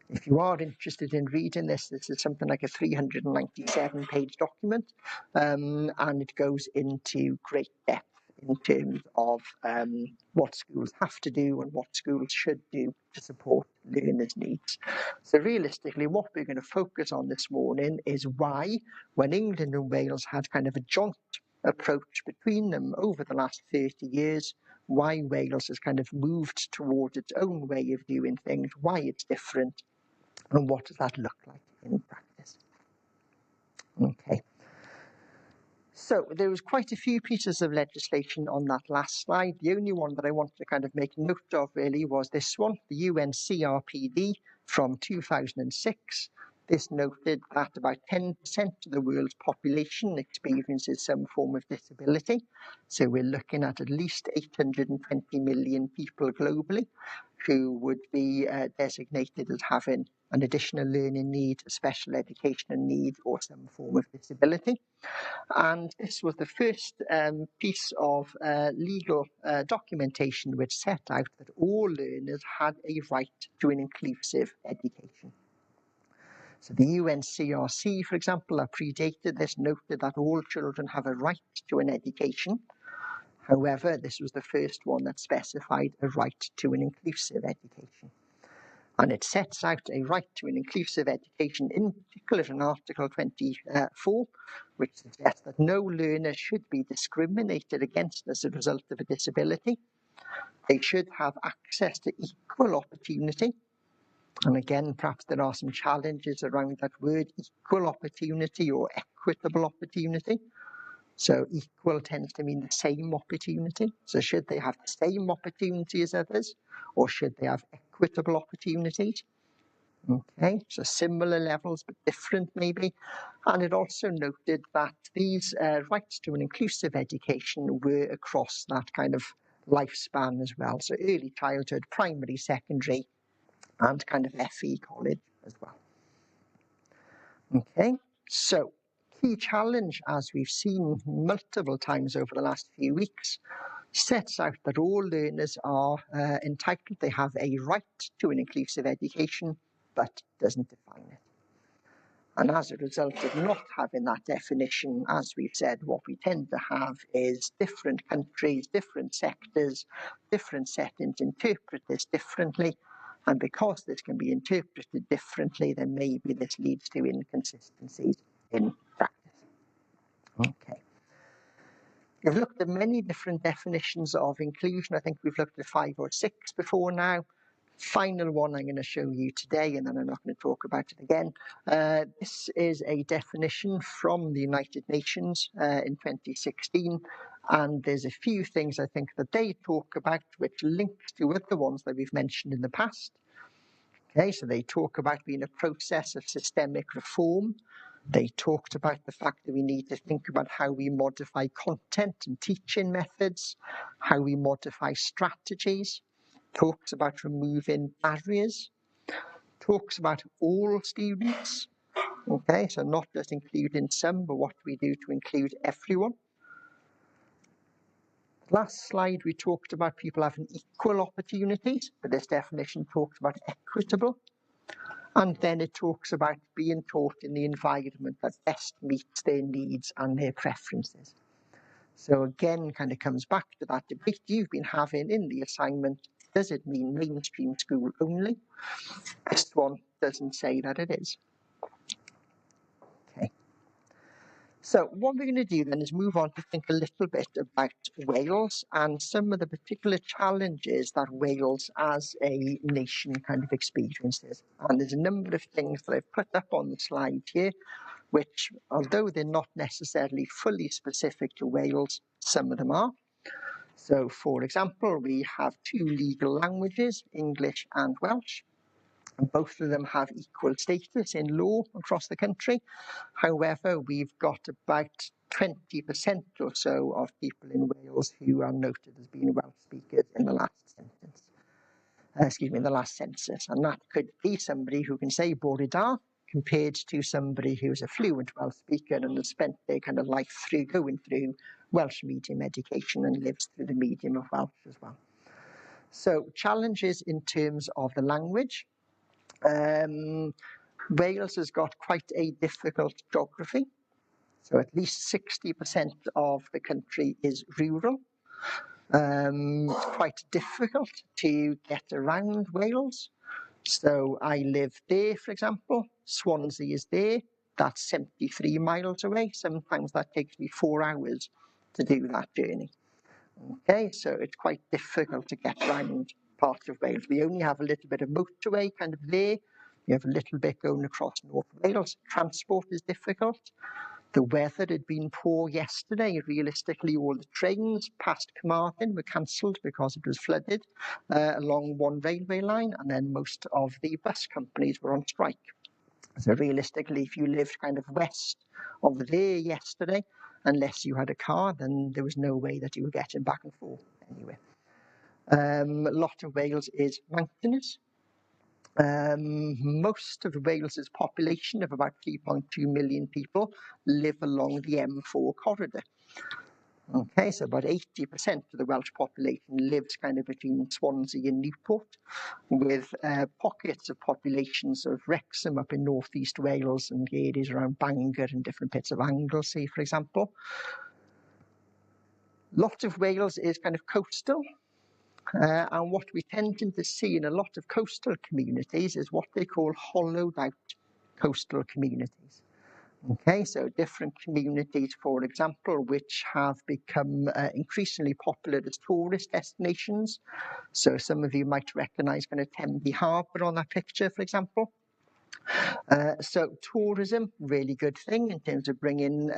If you are interested in reading this, this is something like a 397-page document, and it goes into great depth in terms of what schools have to do and what schools should do to support learners' needs. So realistically, what we're going to focus on this morning is why, when England and Wales had kind of a joint approach between them over the last 30 years, why Wales has kind of moved towards its own way of doing things, why it's different, and what does that look like in practice. Okay. So there was quite a few pieces of legislation on that last slide. The only one that I wanted to kind of make note of really was this one, the UNCRPD from 2006. This noted that about 10% of the world's population experiences some form of disability. So we're looking at least 820 million people globally who would be designated as having an additional learning need, a special educational need, or some form of disability. And this was the first piece of legal documentation which set out that all learners had a right to an inclusive education. So the UNCRC, for example, that predated this, noted that all children have a right to an education. However, this was the first one that specified a right to an inclusive education. And it sets out a right to an inclusive education, in particular in Article 24, which suggests that no learner should be discriminated against as a result of a disability. They should have access to equal opportunity. And again, perhaps there are some challenges around that word, equal opportunity or equitable opportunity. So equal tends to mean the same opportunity. So should they have the same opportunity as others, or should they have equitable opportunities? Okay, so similar levels, but different maybe. And it also noted that these rights to an inclusive education were across that kind of lifespan as well. So early childhood, primary, secondary, and kind of FE college as well. Okay, so key challenge, as we've seen multiple times over the last few weeks, sets out that all learners are entitled, they have a right to an inclusive education, but doesn't define it. And as a result of not having that definition, as we've said, what we tend to have is different countries, different sectors, different settings interpret this differently. And because this can be interpreted differently, then maybe this leads to inconsistencies in practice. Okay. We've looked at many different definitions of inclusion. I think we've looked at 5 or 6 before now. Final one I'm going to show you today, and then I'm not going to talk about it again. This is a definition from the United Nations in 2016, and there's a few things I think that they talk about which links to other ones that we've mentioned in the past. Okay, so they talk about being a process of systemic reform. They talked about the fact that we need to think about how we modify content and teaching methods, how we modify strategies, talks about removing barriers, talks about all students, okay, so not just including some, but what we do to include everyone. Last slide, we talked about people having equal opportunities, but this definition talks about equitable. And then it talks about being taught in the environment that best meets their needs and their preferences. So again, kind of comes back to that debate you've been having in the assignment. Does it mean mainstream school only? This one doesn't say that it is. Okay. So what we're going to do then is move on to think a little bit about Wales and some of the particular challenges that Wales as a nation kind of experiences. And there's a number of things that I've put up on the slide here, which, although they're not necessarily fully specific to Wales, some of them are. So, for example, we have two legal languages, English and Welsh. And both of them have equal status in law across the country. However, we've got about 20% or so of people in Wales who are noted as being Welsh speakers in the last sentence. In the last census. And that could be somebody who can say Bore da, compared to somebody who's a fluent Welsh speaker and has spent their kind of life going through Welsh medium education and lives through the medium of Welsh as well. So challenges in terms of the language. Wales has got quite a difficult geography. So at least 60% of the country is rural. It's quite difficult to get around Wales. So I live there, for example. Swansea is there. That's 73 miles away. Sometimes that takes me 4 hours to do that journey. Okay, so it's quite difficult to get around parts of Wales. We only have a little bit of motorway kind of there. We have a little bit going across North Wales. Transport is difficult. The weather had been poor yesterday. Realistically, all the trains past Carmarthen were cancelled because it was flooded along one railway line, and then most of the bus companies were on strike. So realistically, if you lived kind of west of there yesterday, unless you had a car, then there was no way that you were getting back and forth anyway. A lot of Wales is mountainous. Most of Wales's population of about 3.2 million people live along the M4 corridor. Okay, so about 80% of the Welsh population lives kind of between Swansea and Newport, with pockets of populations of Wrexham up in northeast Wales and the areas around Bangor and different bits of Anglesey, for example. A lot of Wales is kind of coastal. And what we tend to see in a lot of coastal communities is what they call hollowed out coastal communities. Okay, so different communities, for example, which have become increasingly popular as tourist destinations. So some of you might recognise kind of Tenby Harbour on that picture, for example. So tourism, really good thing in terms of bringing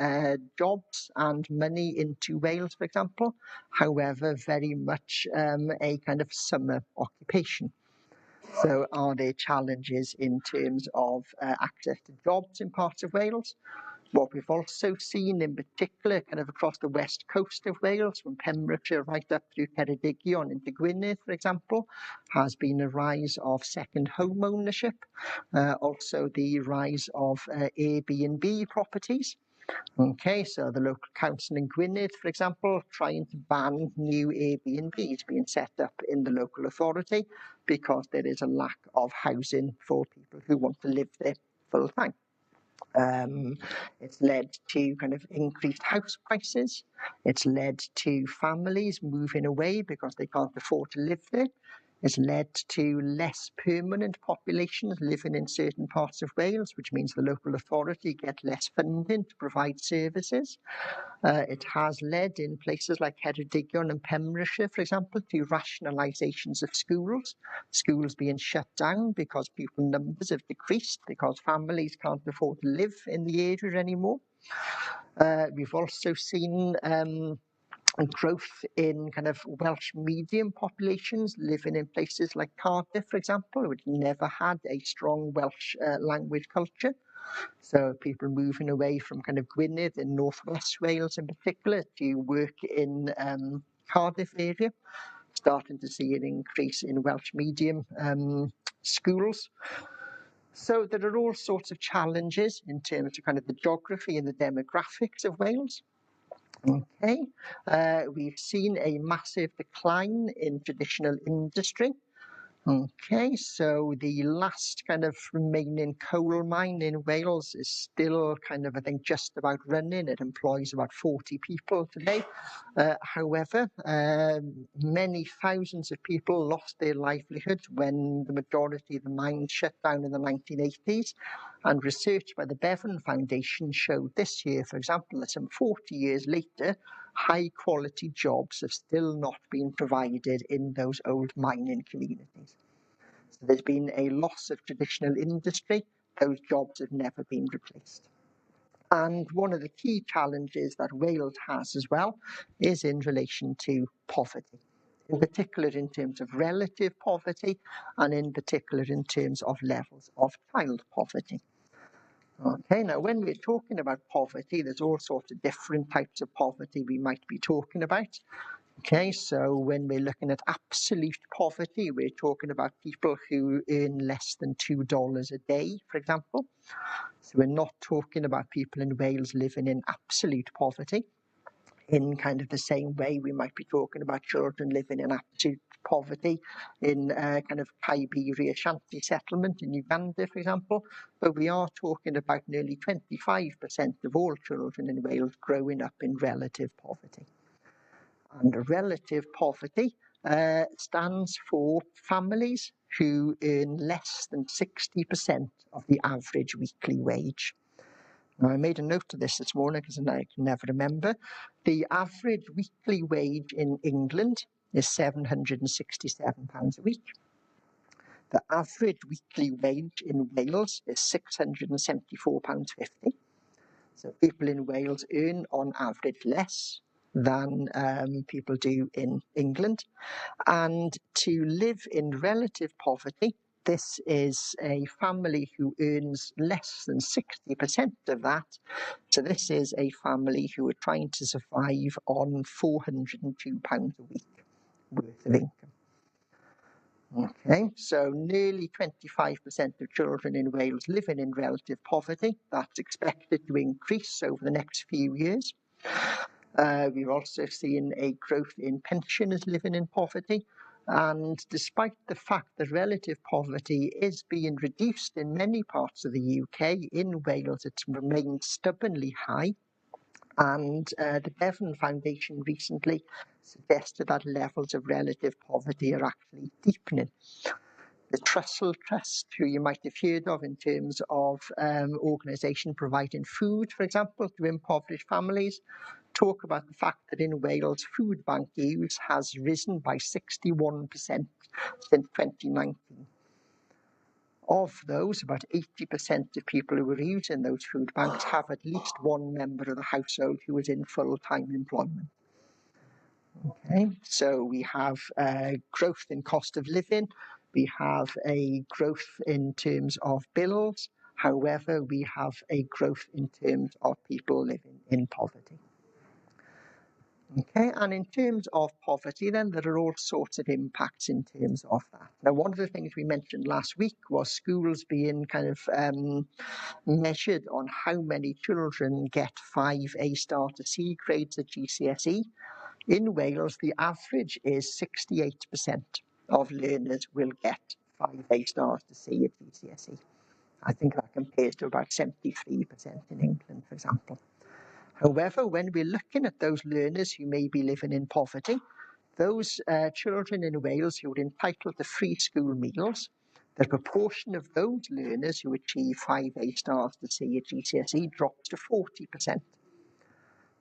jobs and money into Wales, for example. However, very much a kind of summer occupation. So are there challenges in terms of access to jobs in parts of Wales? What we've also seen in particular kind of across the west coast of Wales, from Pembrokeshire right up through Ceredigion into Gwynedd, for example, has been a rise of second home ownership, also the rise of Airbnb properties. Okay, so the local council in Gwynedd, for example, trying to ban new Airbnbs being set up in the local authority because there is a lack of housing for people who want to live there full time. It's led to kind of increased house prices. It's led to families moving away because they can't afford to live there. It's led to less permanent populations living in certain parts of Wales, which means the local authority get less funding to provide services. It has led in places like Ceredigion and Pembrokeshire, for example, to rationalisations of schools being shut down because pupil numbers have decreased because families can't afford to live in the area anymore. We've also seen growth in kind of Welsh medium populations living in places like Cardiff, for example, which never had a strong Welsh language culture. So people moving away from kind of Gwynedd in northwest Wales in particular to work in Cardiff area, starting to see an increase in Welsh medium schools. So there are all sorts of challenges in terms of kind of the geography and the demographics of Wales. Okay, we've seen a massive decline in traditional industry. Okay, so the last kind of remaining coal mine in Wales is still kind of, I think, just about running. It employs about 40 people today. However, many thousands of people lost their livelihood when the majority of the mines shut down in the 1980s. And research by the Bevan Foundation showed this year, for example, that some 40 years later, high quality jobs have still not been provided in those old mining communities. So there's been a loss of traditional industry. Those jobs have never been replaced. And one of the key challenges that Wales has as well is in relation to poverty, in particular in terms of relative poverty and in particular in terms of levels of child poverty. Okay, now when we're talking about poverty, there's all sorts of different types of poverty we might be talking about. Okay, so when we're looking at absolute poverty, we're talking about people who earn less than $2 a day, for example. So we're not talking about people in Wales living in absolute poverty. In kind of the same way, we might be talking about children living in absolute poverty in kind of Kaibiria Shanti settlement in Uganda, for example. But we are talking about nearly 25% of all children in Wales growing up in relative poverty. And relative poverty stands for families who earn less than 60% of the average weekly wage. Now, I made a note of this morning because I can never remember. The average weekly wage in England is £767 a week. The average weekly wage in Wales is £674.50. So people in Wales earn on average less than people do in England. And to live in relative poverty, this is a family who earns less than 60% of that. So this is a family who are trying to survive on £402 a week worth of income. Okay, so nearly 25% of children in Wales living in relative poverty. That's expected to increase over the next few years. We've also seen a growth in pensioners living in poverty. And despite the fact that relative poverty is being reduced in many parts of the UK, in Wales it's remained stubbornly high. And the Bevan Foundation recently suggested that levels of relative poverty are actually deepening. The Trussell Trust, who you might have heard of in terms of organisation providing food, for example, to impoverished families, talk about the fact that in Wales, food bank use has risen by 61% since 2019. Of those, about 80% of people who are using those food banks have at least one member of the household who is in full-time employment. Okay, so we have growth in cost of living, we have a growth in terms of bills, however, we have a growth in terms of people living in poverty. Okay, and in terms of poverty, then there are all sorts of impacts in terms of that. Now, one of the things we mentioned last week was schools being kind of measured on how many children get 5 A star to C grades at GCSE. In Wales, the average is 68% of learners will get 5 A stars to C at GCSE. I think that compares to about 73% in England, for example. However, when we're looking at those learners who may be living in poverty, those children in Wales who are entitled to free school meals, the proportion of those learners who achieve 5 A stars to C at GCSE drops to 40%.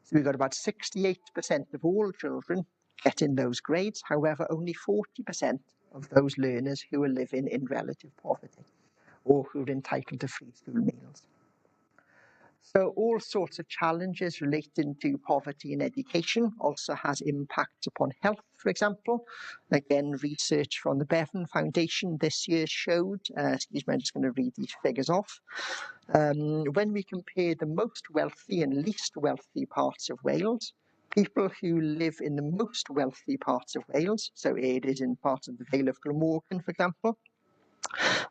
So we've got about 68% of all children getting those grades, however, only 40% of those learners who are living in relative poverty or who are entitled to free school meals. So all sorts of challenges relating to poverty and education also has impacts upon health, for example. Again, research from the Bevan Foundation this year showed, excuse me, I'm just going to read these figures off. When we compare the most wealthy and least wealthy parts of Wales, people who live in the most wealthy parts of Wales, so areas in parts of the Vale of Glamorgan, for example,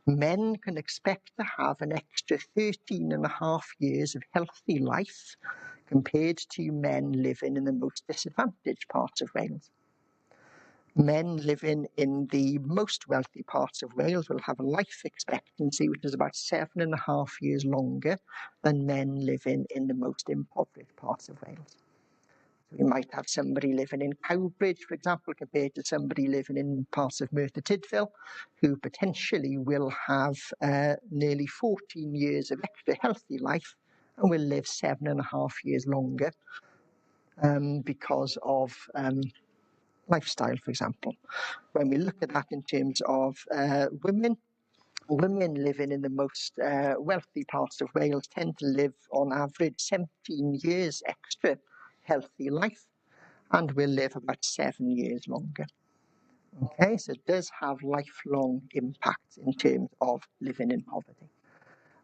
men can expect to have an extra 13 and a half years of healthy life compared to men living in the most disadvantaged parts of Wales. Men living in the most wealthy parts of Wales will have a life expectancy which is about 7.5 years longer than men living in the most impoverished parts of Wales. We might have somebody living in Cowbridge, for example, compared to somebody living in parts of Merthyr Tydfil, who potentially will have nearly 14 years of extra healthy life and will live 7.5 years longer because of lifestyle, for example. When we look at that in terms of women living in the most wealthy parts of Wales tend to live on average 17 years extra healthy life and will live about 7 years longer. Okay, so it does have lifelong impacts in terms of living in poverty.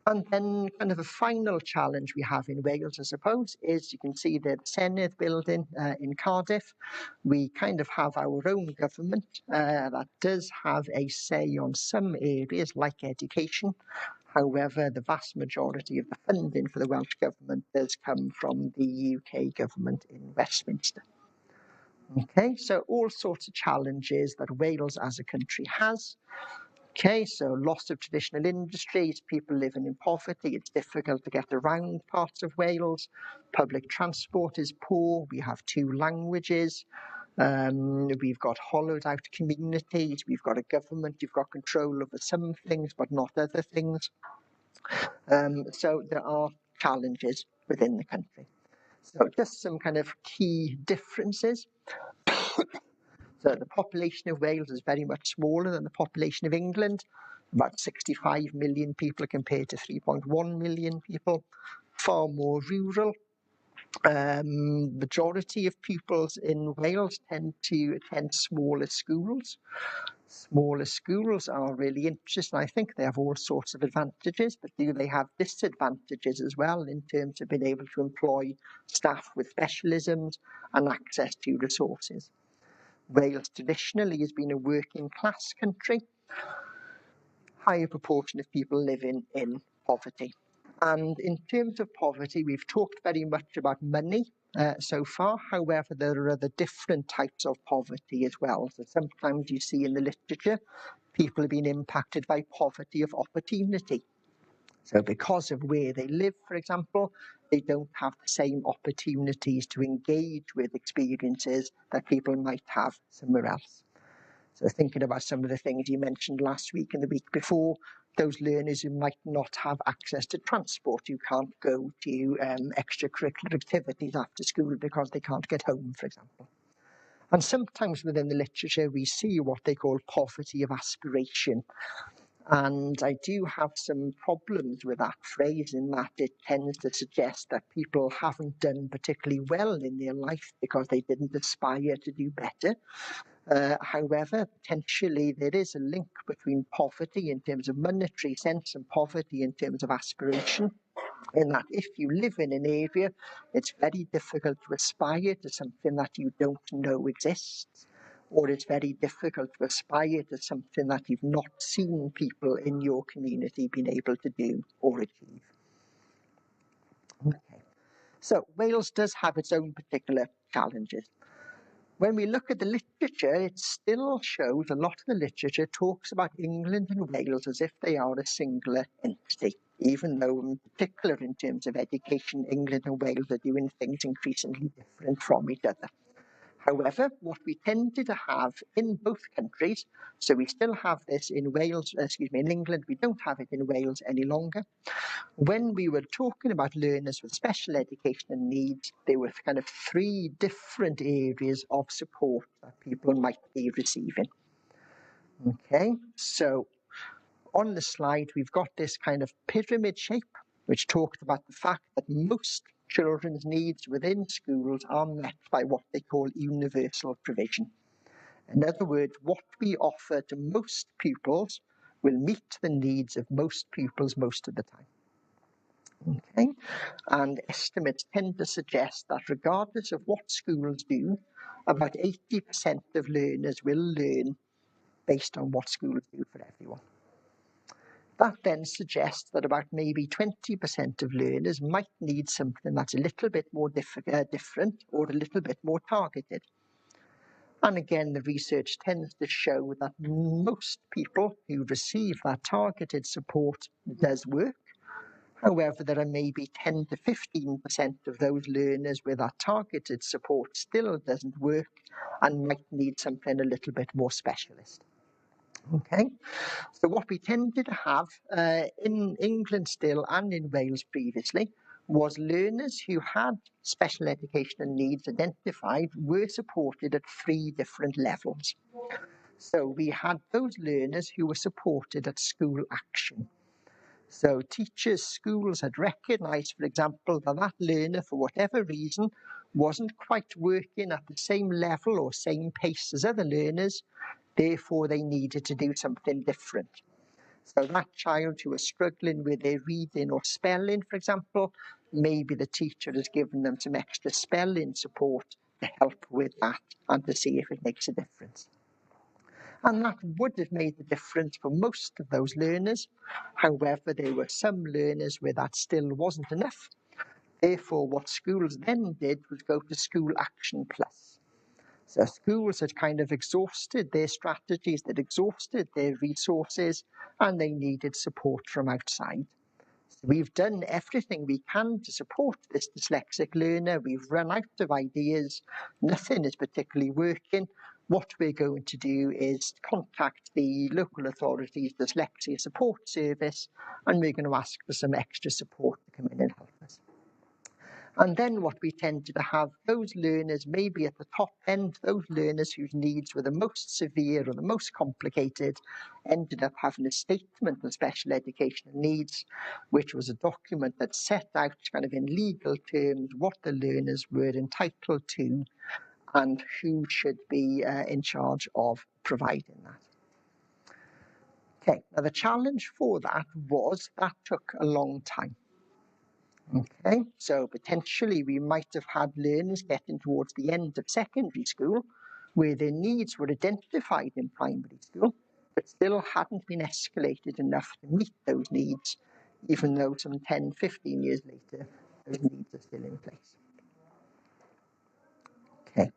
And then kind of a final challenge we have in Wales, I suppose, is you can see the Senedd building in Cardiff. We kind of have our own government that does have a say on some areas like education. However, the vast majority of the funding for the Welsh Government does come from the UK government in Westminster. Okay, so all sorts of challenges that Wales as a country has. Okay, so loss of traditional industries, people living in poverty, it's difficult to get around parts of Wales. Public transport is poor, we have 2 languages, we've got hollowed out communities, we've got a government, you've got control over some things but not other things. So there are challenges within the country. So just some kind of key differences. So the population of Wales is very much smaller than the population of England, about 65 million people compared to 3.1 million people, far more rural. Majority of pupils in Wales tend to attend smaller schools. Smaller schools are really interesting. I think they have all sorts of advantages, but do they have disadvantages as well in terms of being able to employ staff with specialisms and access to resources? Wales traditionally has been a working class country, higher proportion of people living in poverty. And in terms of poverty, we've talked very much about money so far. However, there are other different types of poverty as well. So sometimes you see in the literature, people have been impacted by poverty of opportunity. So because of where they live, for example, they don't have the same opportunities to engage with experiences that people might have somewhere else. So thinking about some of the things you mentioned last week and the week before, those learners who might not have access to transport, who can't go to extracurricular activities after school because they can't get home, for example. And sometimes within the literature, we see what they call poverty of aspiration. And I do have some problems with that phrase in that it tends to suggest that people haven't done particularly well in their life because they didn't aspire to do better. However, potentially there is a link between poverty in terms of monetary sense and poverty in terms of aspiration, in that if you live in an area, it's very difficult to aspire to something that you don't know exists, or it's very difficult to aspire to something that you've not seen people in your community being able to do or achieve. Okay. So Wales does have its own particular challenges. When we look at the literature, it still shows a lot of the literature talks about England and Wales as if they are a singular entity, even though in particular in terms of education, England and Wales are doing things increasingly different from each other. However, what we tended to have in both countries, so we still have this in Wales, in England, we don't have it in Wales any longer. When we were talking about learners with special educational needs, there were kind of 3 different areas of support that people might be receiving. Okay, so on the slide, we've got this kind of pyramid shape. which talked about the fact that most children's needs within schools are met by what they call universal provision. In other words, what we offer to most pupils will meet the needs of most pupils most of the time. Okay, and estimates tend to suggest that regardless of what schools do, about 80% of learners will learn based on what schools do for everyone. That then suggests that about maybe 20% of learners might need something that's a little bit more different or a little bit more targeted. And again, the research tends to show that most people who receive that targeted support does work. However, there are maybe 10 to 15% of those learners where that targeted support still doesn't work and might need something a little bit more specialist. Okay, so what we tended to have in England still and in Wales previously was learners who had special educational needs identified were supported at 3 different levels. So we had those learners who were supported at school action. So teachers, schools had recognised, for example, that that learner, for whatever reason, wasn't quite working at the same level or same pace as other learners, therefore they needed to do something different. So that child who was struggling with their reading or spelling, for example, maybe the teacher has given them some extra spelling support to help with that and to see if it makes a difference. And that would have made a difference for most of those learners. However, there were some learners where that still wasn't enough. Therefore, what schools then did was go to School Action Plus. So schools had kind of exhausted their strategies, they'd exhausted their resources, and they needed support from outside. So we've done everything we can to support this dyslexic learner. We've run out of ideas. Nothing is particularly working. What we're going to do is contact the local authorities dyslexia support service, and we're going to ask for some extra support to come in and help us. And then what we tended to have, those learners maybe at the top end, those learners whose needs were the most severe or the most complicated, ended up having a statement of special educational needs, which was a document that set out kind of in legal terms what the learners were entitled to and who should be in charge of providing that. Okay, now the challenge for that was that took a long time. Okay, so potentially we might have had learners getting towards the end of secondary school where their needs were identified in primary school, but still hadn't been escalated enough to meet those needs, even though some 10, 15 years later, those needs are still in place. Okay.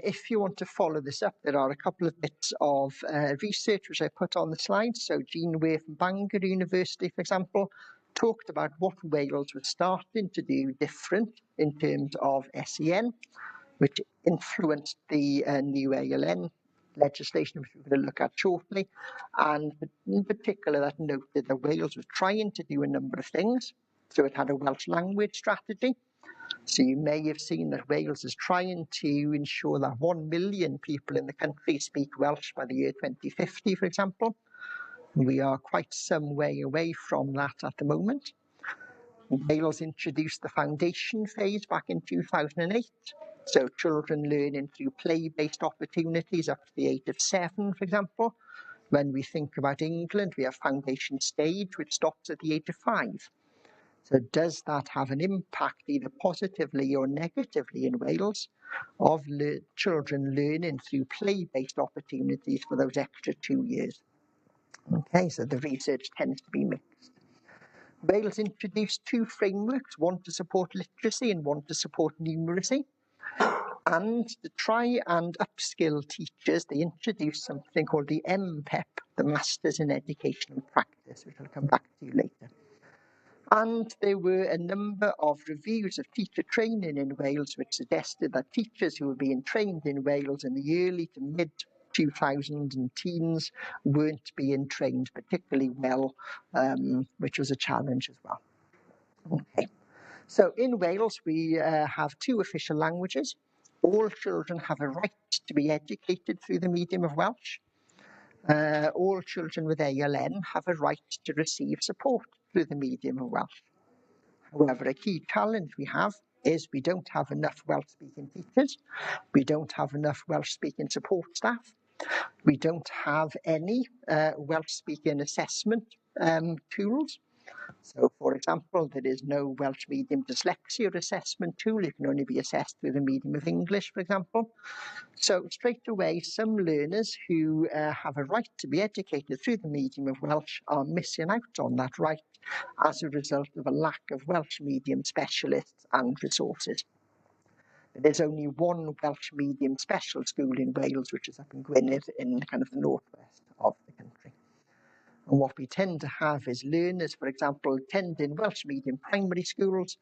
If you want to follow this up, there are a couple of bits of research which I put on the slide. So Jean Way from Bangor University, for example, talked about what Wales was starting to do different in terms of SEN, which influenced the new ALN legislation, which we're going to look at shortly. And in particular, that noted that Wales was trying to do a number of things. So it had a Welsh language strategy. So you may have seen that Wales is trying to ensure that 1 million people in the country speak Welsh by the year 2050, for example. We are quite some way away from that at the moment. Wales introduced the foundation phase back in 2008. So children learning through play-based opportunities up to the age of 7, for example. When we think about England, we have foundation stage, which stops at the age of 5. So does that have an impact either positively or negatively in Wales of children learning through play-based opportunities for those extra 2 years? Okay, so the research tends to be mixed. Wales introduced 2 frameworks, one to support literacy and one to support numeracy. And to try and upskill teachers, they introduced something called the MPEP, the Masters in Education and Practice, which I'll come back to later. And there were a number of reviews of teacher training in Wales which suggested that teachers who were being trained in Wales in the early to mid-2000s and teens weren't being trained particularly well, which was a challenge as well. Okay. So in Wales, we have 2 official languages. All children have a right to be educated through the medium of Welsh. All children with ALN have a right to receive support through the medium of Welsh. However, a key challenge we have is we don't have enough Welsh-speaking teachers, we don't have enough Welsh-speaking support staff, we don't have any Welsh-speaking assessment tools. So, for example, there is no Welsh medium dyslexia assessment tool. It can only be assessed through the medium of English, for example. So straight away, some learners who have a right to be educated through the medium of Welsh are missing out on that right as a result of a lack of Welsh medium specialists and resources. There's only one Welsh medium special school in Wales, which is up in Gwynedd in kind of the northwest of the country. And what we tend to have is learners, for example, attending Welsh medium primary schools,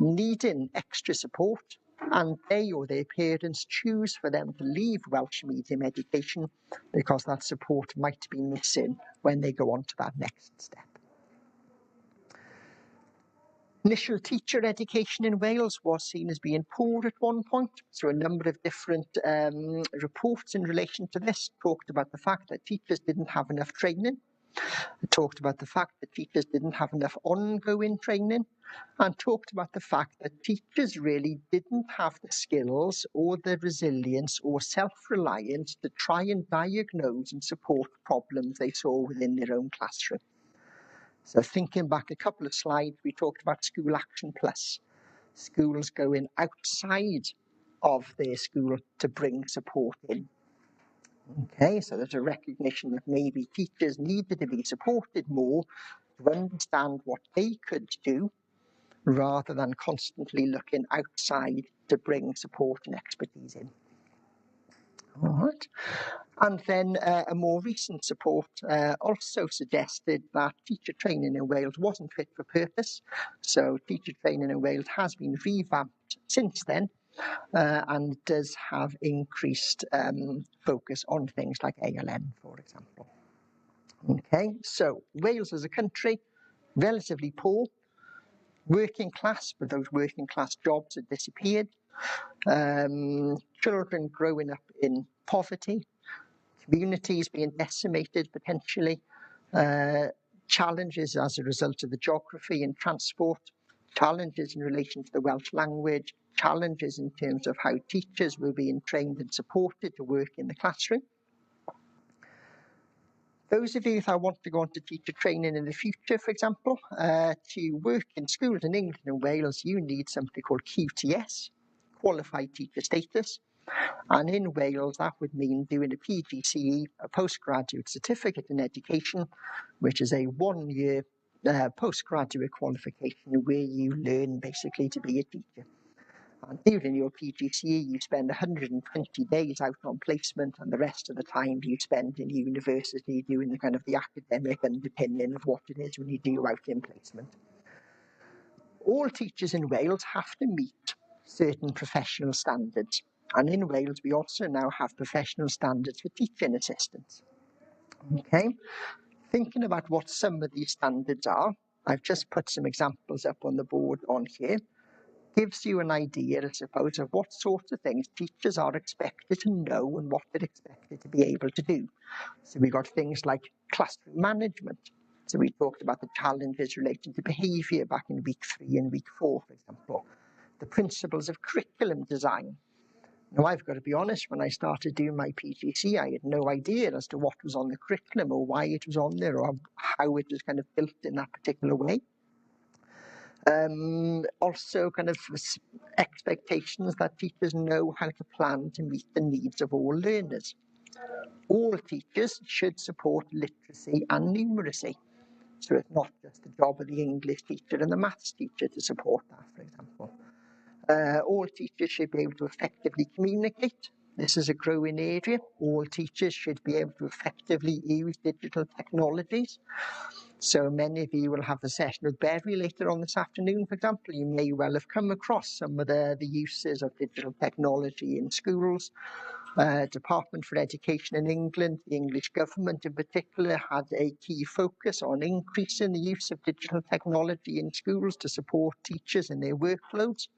needing extra support, and they or their parents choose for them to leave Welsh medium education because that support might be missing when they go on to that next step. Initial teacher education in Wales was seen as being poor at one point, so a number of different reports in relation to this talked about the fact that teachers didn't have enough training. It talked about the fact that teachers didn't have enough ongoing training, and talked about the fact that teachers really didn't have the skills or the resilience or self-reliance to try and diagnose and support problems they saw within their own classroom. So thinking back a couple of slides, we talked about School Action Plus, schools going outside of their school to bring support in. Okay, so there's a recognition that maybe teachers needed to be supported more to understand what they could do rather than constantly looking outside to bring support and expertise in. All right. And then a more recent report also suggested that teacher training in Wales wasn't fit for purpose. So teacher training in Wales has been revamped since then and does have increased focus on things like ALN, for example. Okay, so Wales as a country, relatively poor, working class, but those working class jobs have disappeared. Children growing up in poverty, communities being decimated potentially, challenges as a result of the geography and transport, challenges in relation to the Welsh language, challenges in terms of how teachers were being trained and supported to work in the classroom. Those of you that want to go on to teacher training in the future, for example, to work in schools in England and Wales, you need something called QTS, Qualified Teacher Status. And in Wales, that would mean doing a PGCE, a postgraduate certificate in education, which is a one-year postgraduate qualification where you learn basically to be a teacher. And during your PGCE, you spend 120 days out on placement, and the rest of the time you spend in university doing the kind of the academic underpinning of what it is when you do out in placement. All teachers in Wales have to meet certain professional standards. And in Wales, we also now have professional standards for teaching assistants. Okay, thinking about what some of these standards are, I've just put some examples up on the board on here. Gives you an idea, I suppose, of what sorts of things teachers are expected to know and what they're expected to be able to do. So we've got things like classroom management. So we talked about the challenges relating to behaviour back in week 3 and week 4, for example. The principles of curriculum design. Now, I've got to be honest, when I started doing my PGC, I had no idea as to what was on the curriculum or why it was on there or how it was kind of built in that particular way. Also kind of expectations that teachers know how to plan to meet the needs of all learners. All teachers should support literacy and numeracy. So it's not just the job of the English teacher and the maths teacher to support that, for example. All teachers should be able to effectively communicate. This is a growing area. All teachers should be able to effectively use digital technologies. So many of you will have a session with Barry later on this afternoon, for example. You may well have come across some of the uses of digital technology in schools. Department for Education in England, the English government in particular, had a key focus on increasing the use of digital technology in schools to support teachers in their workloads.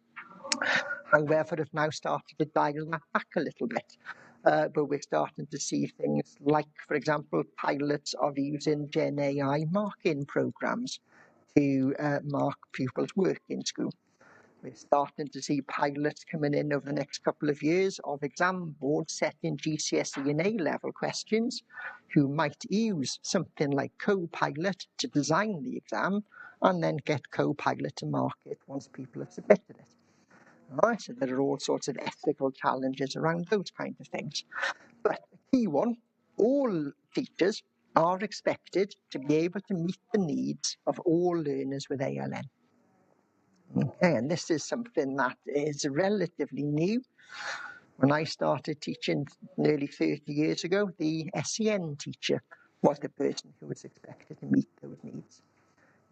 However, have now started to dial that back a little bit. But we're starting to see things like, for example, pilots of using Gen AI marking programs to mark pupils' work in school. We're starting to see pilots coming in over the next couple of years of exam boards setting GCSE and A-level questions who might use something like Copilot to design the exam and then get Copilot to mark it once people have submitted it. All right, so there are all sorts of ethical challenges around those kinds of things. But the key one, all teachers are expected to be able to meet the needs of all learners with ALN. Okay, and this is something that is relatively new. When I started teaching nearly 30 years ago, the SEN teacher was the person who was expected to meet those needs.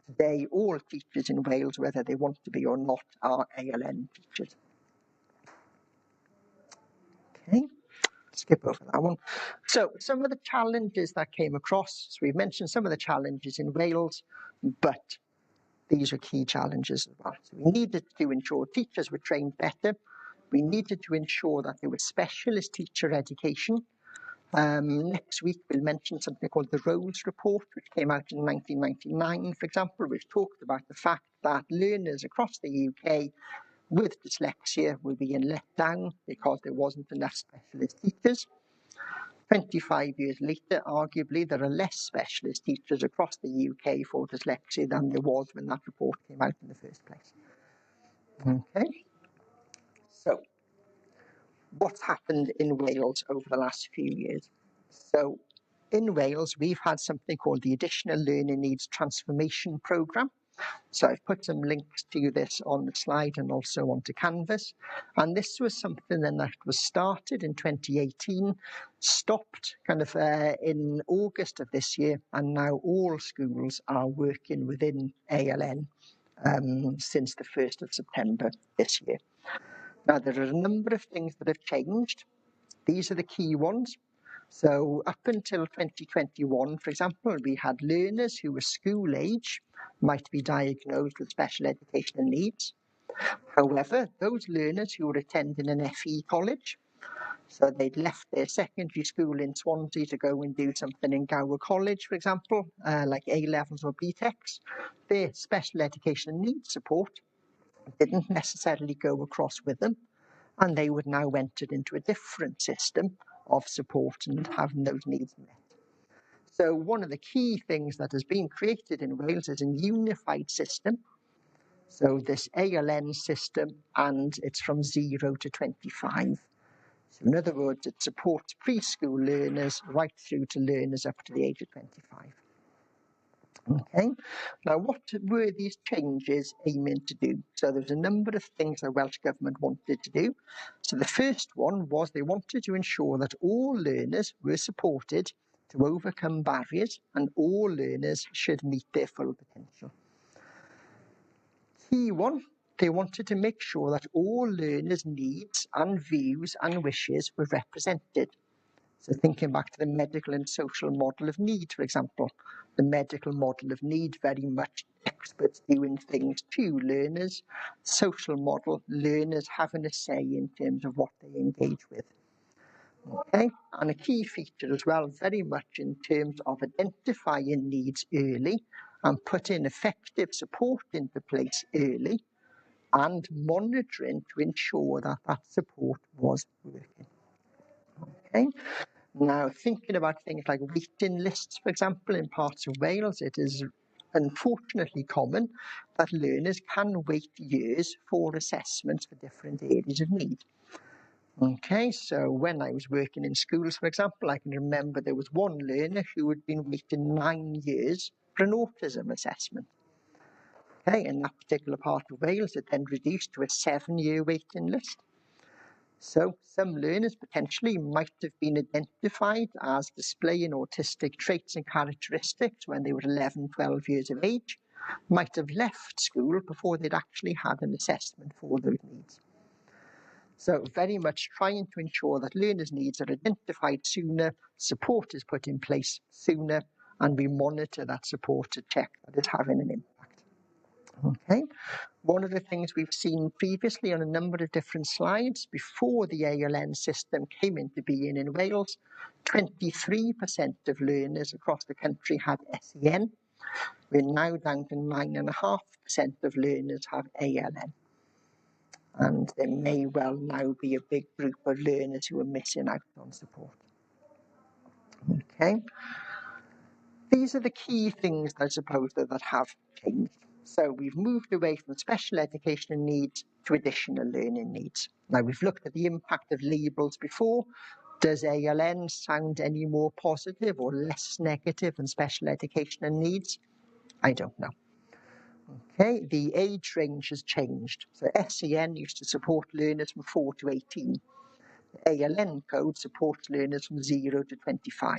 Today, all teachers in Wales, whether they want to be or not, are ALN teachers. Okay, skip over that one. So some of the challenges that came across, so we've mentioned some of the challenges in Wales, but these are key challenges as well. So we needed to ensure teachers were trained better. We needed to ensure that there was specialist teacher education. Next week, we'll mention something called the Rose Report, which came out in 1999, for example, which talked about the fact that learners across the UK with dyslexia were being let down because there wasn't enough specialist teachers. 25 years later, arguably, there are less specialist teachers across the UK for dyslexia than there was when that report came out in the first place. Okay, so what's happened in Wales over the last few years? So in Wales, we've had something called the Additional Learning Needs Transformation Programme. So I've put some links to this on the slide and also onto Canvas. And this was something then that was started in 2018, stopped kind of in August of this year, and now all schools are working within ALN since the 1st of September this year. Now, there are a number of things that have changed. These are the key ones. So up until 2021, for example, we had learners who were school age might be diagnosed with special educational needs. However, those learners who were attending an FE college, so they'd left their secondary school in Swansea to go and do something in Gower College, for example, like A-levels or BTECs, their special educational needs support didn't necessarily go across with them, and they would now enter into a different system of support and having those needs met. So one of the key things that has been created in Wales is a unified system. So this ALN system, and it's from 0 to 25. So in other words, it supports preschool learners right through to learners up to the age of 25. Okay, now what were these changes aiming to do? So there's a number of things the Welsh Government wanted to do. So the first one was they wanted to ensure that all learners were supported to overcome barriers and all learners should meet their full potential. Key one, they wanted to make sure that all learners' needs and views and wishes were represented. So thinking back to the medical and social model of need, for example, the medical model of need, very much experts doing things to learners. Social model, learners having a say in terms of what they engage with. Okay, and a key feature as well, very much in terms of identifying needs early and putting effective support into place early and monitoring to ensure that that support was working. Okay. Now, thinking about things like waiting lists, for example, in parts of Wales, it is unfortunately common that learners can wait years for assessments for different areas of need. Okay, so when I was working in schools, for example, I can remember there was one learner who had been waiting 9 years for an autism assessment. Okay, in that particular part of Wales, it then reduced to a 7-year waiting list. So some learners potentially might have been identified as displaying autistic traits and characteristics when they were 11, 12 years of age, might have left school before they'd actually had an assessment for those needs. So very much trying to ensure that learners' needs are identified sooner, support is put in place sooner, and we monitor that support to check that it's having an impact. Okay. One of the things we've seen previously on a number of different slides, before the ALN system came into being in Wales, 23% of learners across the country had SEN. We're now down to 9.5% of learners have ALN. And there may well now be a big group of learners who are missing out on support. Okay. These are the key things, I suppose, that have changed. So we've moved away from special educational needs to additional learning needs. Now, we've looked at the impact of labels before. Does ALN sound any more positive or less negative than special educational needs? I don't know. Okay, the age range has changed. So SEN used to support learners from 4 to 18. The ALN code supports learners from 0 to 25.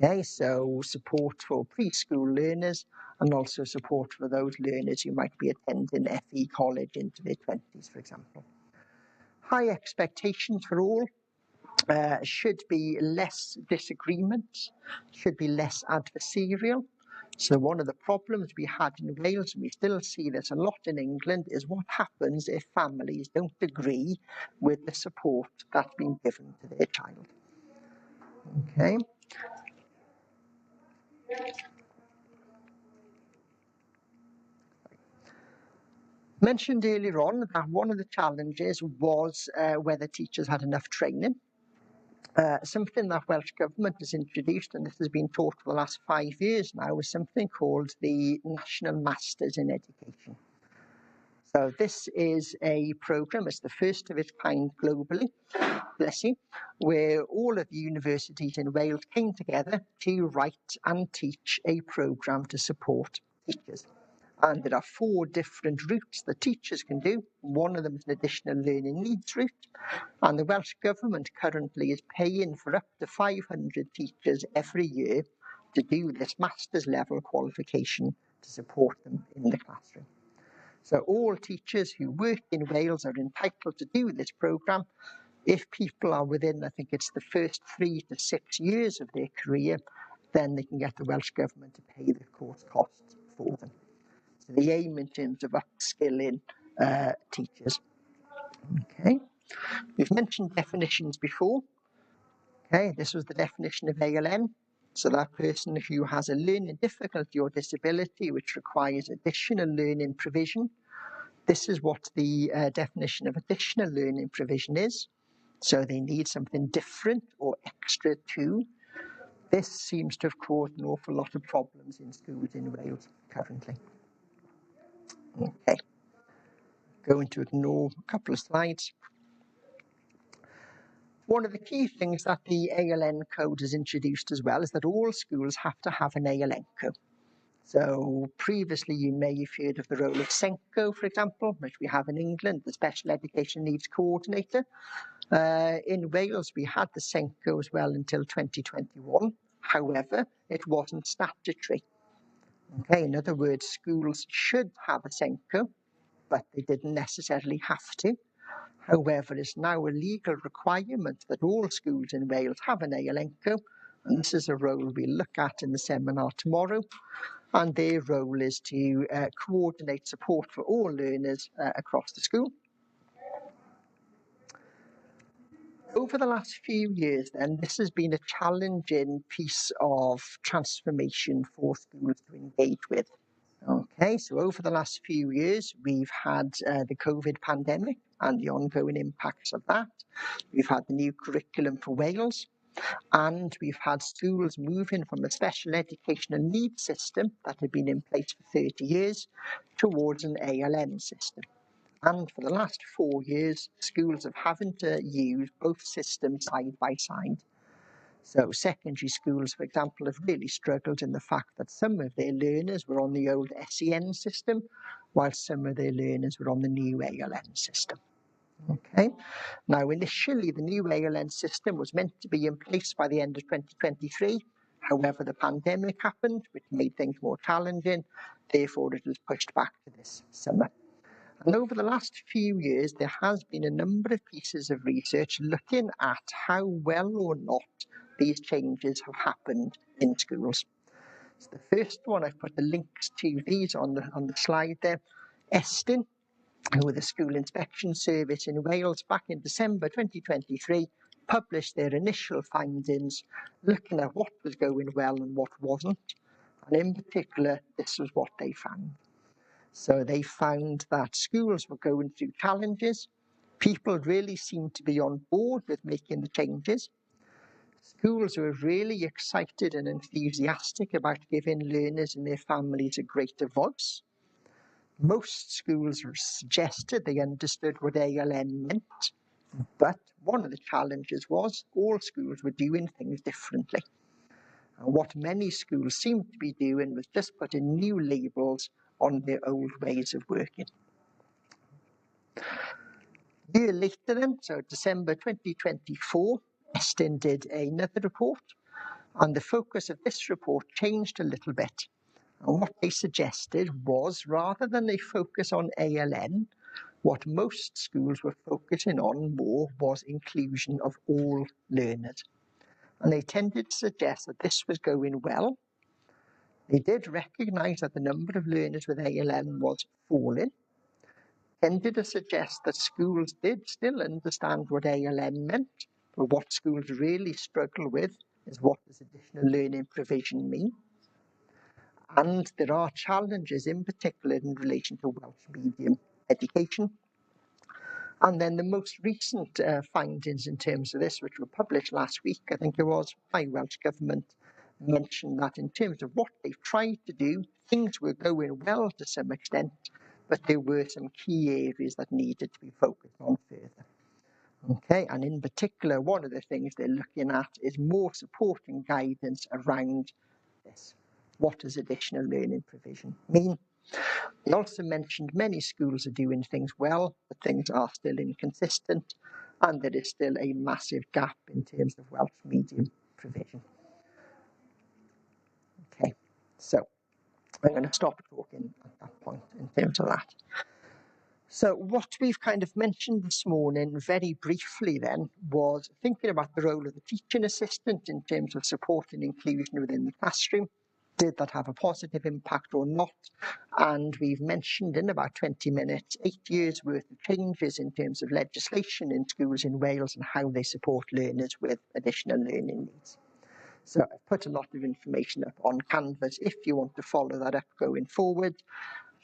Okay, so support for preschool learners and also support for those learners who might be attending FE college into their 20s, for example. High expectations for all. Should be less disagreements, should be less adversarial. So one of the problems we had in Wales, and we still see this a lot in England, is what happens if families don't agree with the support that's been given to their child. Okay. Mentioned earlier on that one of the challenges was whether teachers had enough training. Something that Welsh Government has introduced, and this has been taught for the last 5 years now, is something called the National Masters in Education. So this is a programme, it's the first of its kind globally, bless you, where all of the universities in Wales came together to write and teach a programme to support teachers. And there are 4 different routes that teachers can do. One of them is an additional learning needs route. And the Welsh Government currently is paying for up to 500 teachers every year to do this master's level qualification to support them in the classroom. So all teachers who work in Wales are entitled to do this programme. If people are within, I think it's the first 3 to 6 years of their career, then they can get the Welsh Government to pay the course costs for them. So the aim in terms of upskilling teachers. Okay, we've mentioned definitions before. Okay, this was the definition of ALN. So that person who has a learning difficulty or disability which requires additional learning provision. This is what the definition of additional learning provision is. So they need something different or extra to. This seems to have caused an awful lot of problems in schools in Wales currently. Okay, going to ignore a couple of slides. One of the key things that the ALN code has introduced as well is that all schools have to have an ALN code. So previously you may have heard of the role of SENCO, for example, which we have in England, the Special Education Needs Coordinator. In Wales, we had the SENCO as well until 2021. However, it wasn't statutory. Okay, in other words, schools should have a SENCO, but they didn't necessarily have to. However, it's now a legal requirement that all schools in Wales have an ALNCO, and this is a role we'll look at in the seminar tomorrow. And their role is to coordinate support for all learners across the school. Over the last few years then, this has been a challenging piece of transformation for schools to engage with. Okay, so over the last few years, we've had the COVID pandemic and the ongoing impacts of that. We've had the new curriculum for Wales, and we've had schools moving from a special educational needs system that had been in place for 30 years towards an ALN system. And for the last 4 years, schools have having to use both systems side by side. So secondary schools, for example, have really struggled in the fact that some of their learners were on the old SEN system, while some of their learners were on the new ALN system. Okay. Now, initially, the new ALN system was meant to be in place by the end of 2023. However, the pandemic happened, which made things more challenging. Therefore, it was pushed back to this summer. And over the last few years, there has been a number of pieces of research looking at how well or not these changes have happened in schools. So the first one, I've put the links to these on the slide there. Estyn, who were the school inspection service in Wales back in December 2023, published their initial findings, looking at what was going well and what wasn't. And in particular, this was what they found. So they found that schools were going through challenges. People really seemed to be on board with making the changes. Schools were really excited and enthusiastic about giving learners and their families a greater voice. Most schools suggested they understood what ALN meant, but one of the challenges was all schools were doing things differently. And what many schools seemed to be doing was just putting new labels on their old ways of working. A year later then, so December 2024, Estin did another report, and the focus of this report changed a little bit. And what they suggested was, rather than a focus on ALN, what most schools were focusing on more was inclusion of all learners. And they tended to suggest that this was going well. They did recognise that the number of learners with ALN was falling, tended to suggest that schools did still understand what ALN meant, but what schools really struggle with is what does additional learning provision mean. And there are challenges in particular in relation to Welsh medium education. And then the most recent findings in terms of this, which were published last week, I think it was, by Welsh Government, mentioned that in terms of what they've tried to do, things were going well to some extent, but there were some key areas that needed to be focused on further. Okay, and in particular, one of the things they're looking at is more support and guidance around this. What does additional learning provision mean? They also mentioned many schools are doing things well, but things are still inconsistent, and there is still a massive gap in terms of Welsh medium provision. Okay, so I'm going to stop talking at that point in terms of that. So what we've kind of mentioned this morning very briefly then was thinking about the role of the teaching assistant in terms of support and inclusion within the classroom. Did that have a positive impact or not? And we've mentioned in about 20 minutes 8 years worth of changes in terms of legislation in schools in Wales and how they support learners with additional learning needs. So I've put a lot of information up on Canvas if you want to follow that up going forward.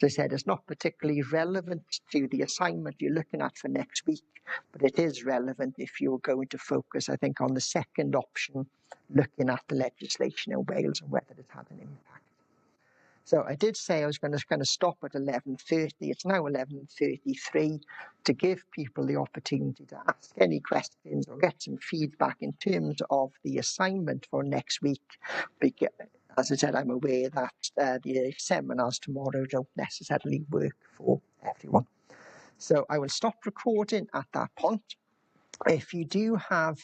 As I said, it's not particularly relevant to the assignment you're looking at for next week, but it is relevant if you're going to focus, I think, on the second option, looking at the legislation in Wales and whether it had an impact. So I did say I was going to stop at 11:30. It's now 11:33 to give people the opportunity to ask any questions or get some feedback in terms of the assignment for next week. Because, as I said, I'm aware that the seminars tomorrow don't necessarily work for everyone. So I will stop recording at that point. If you do have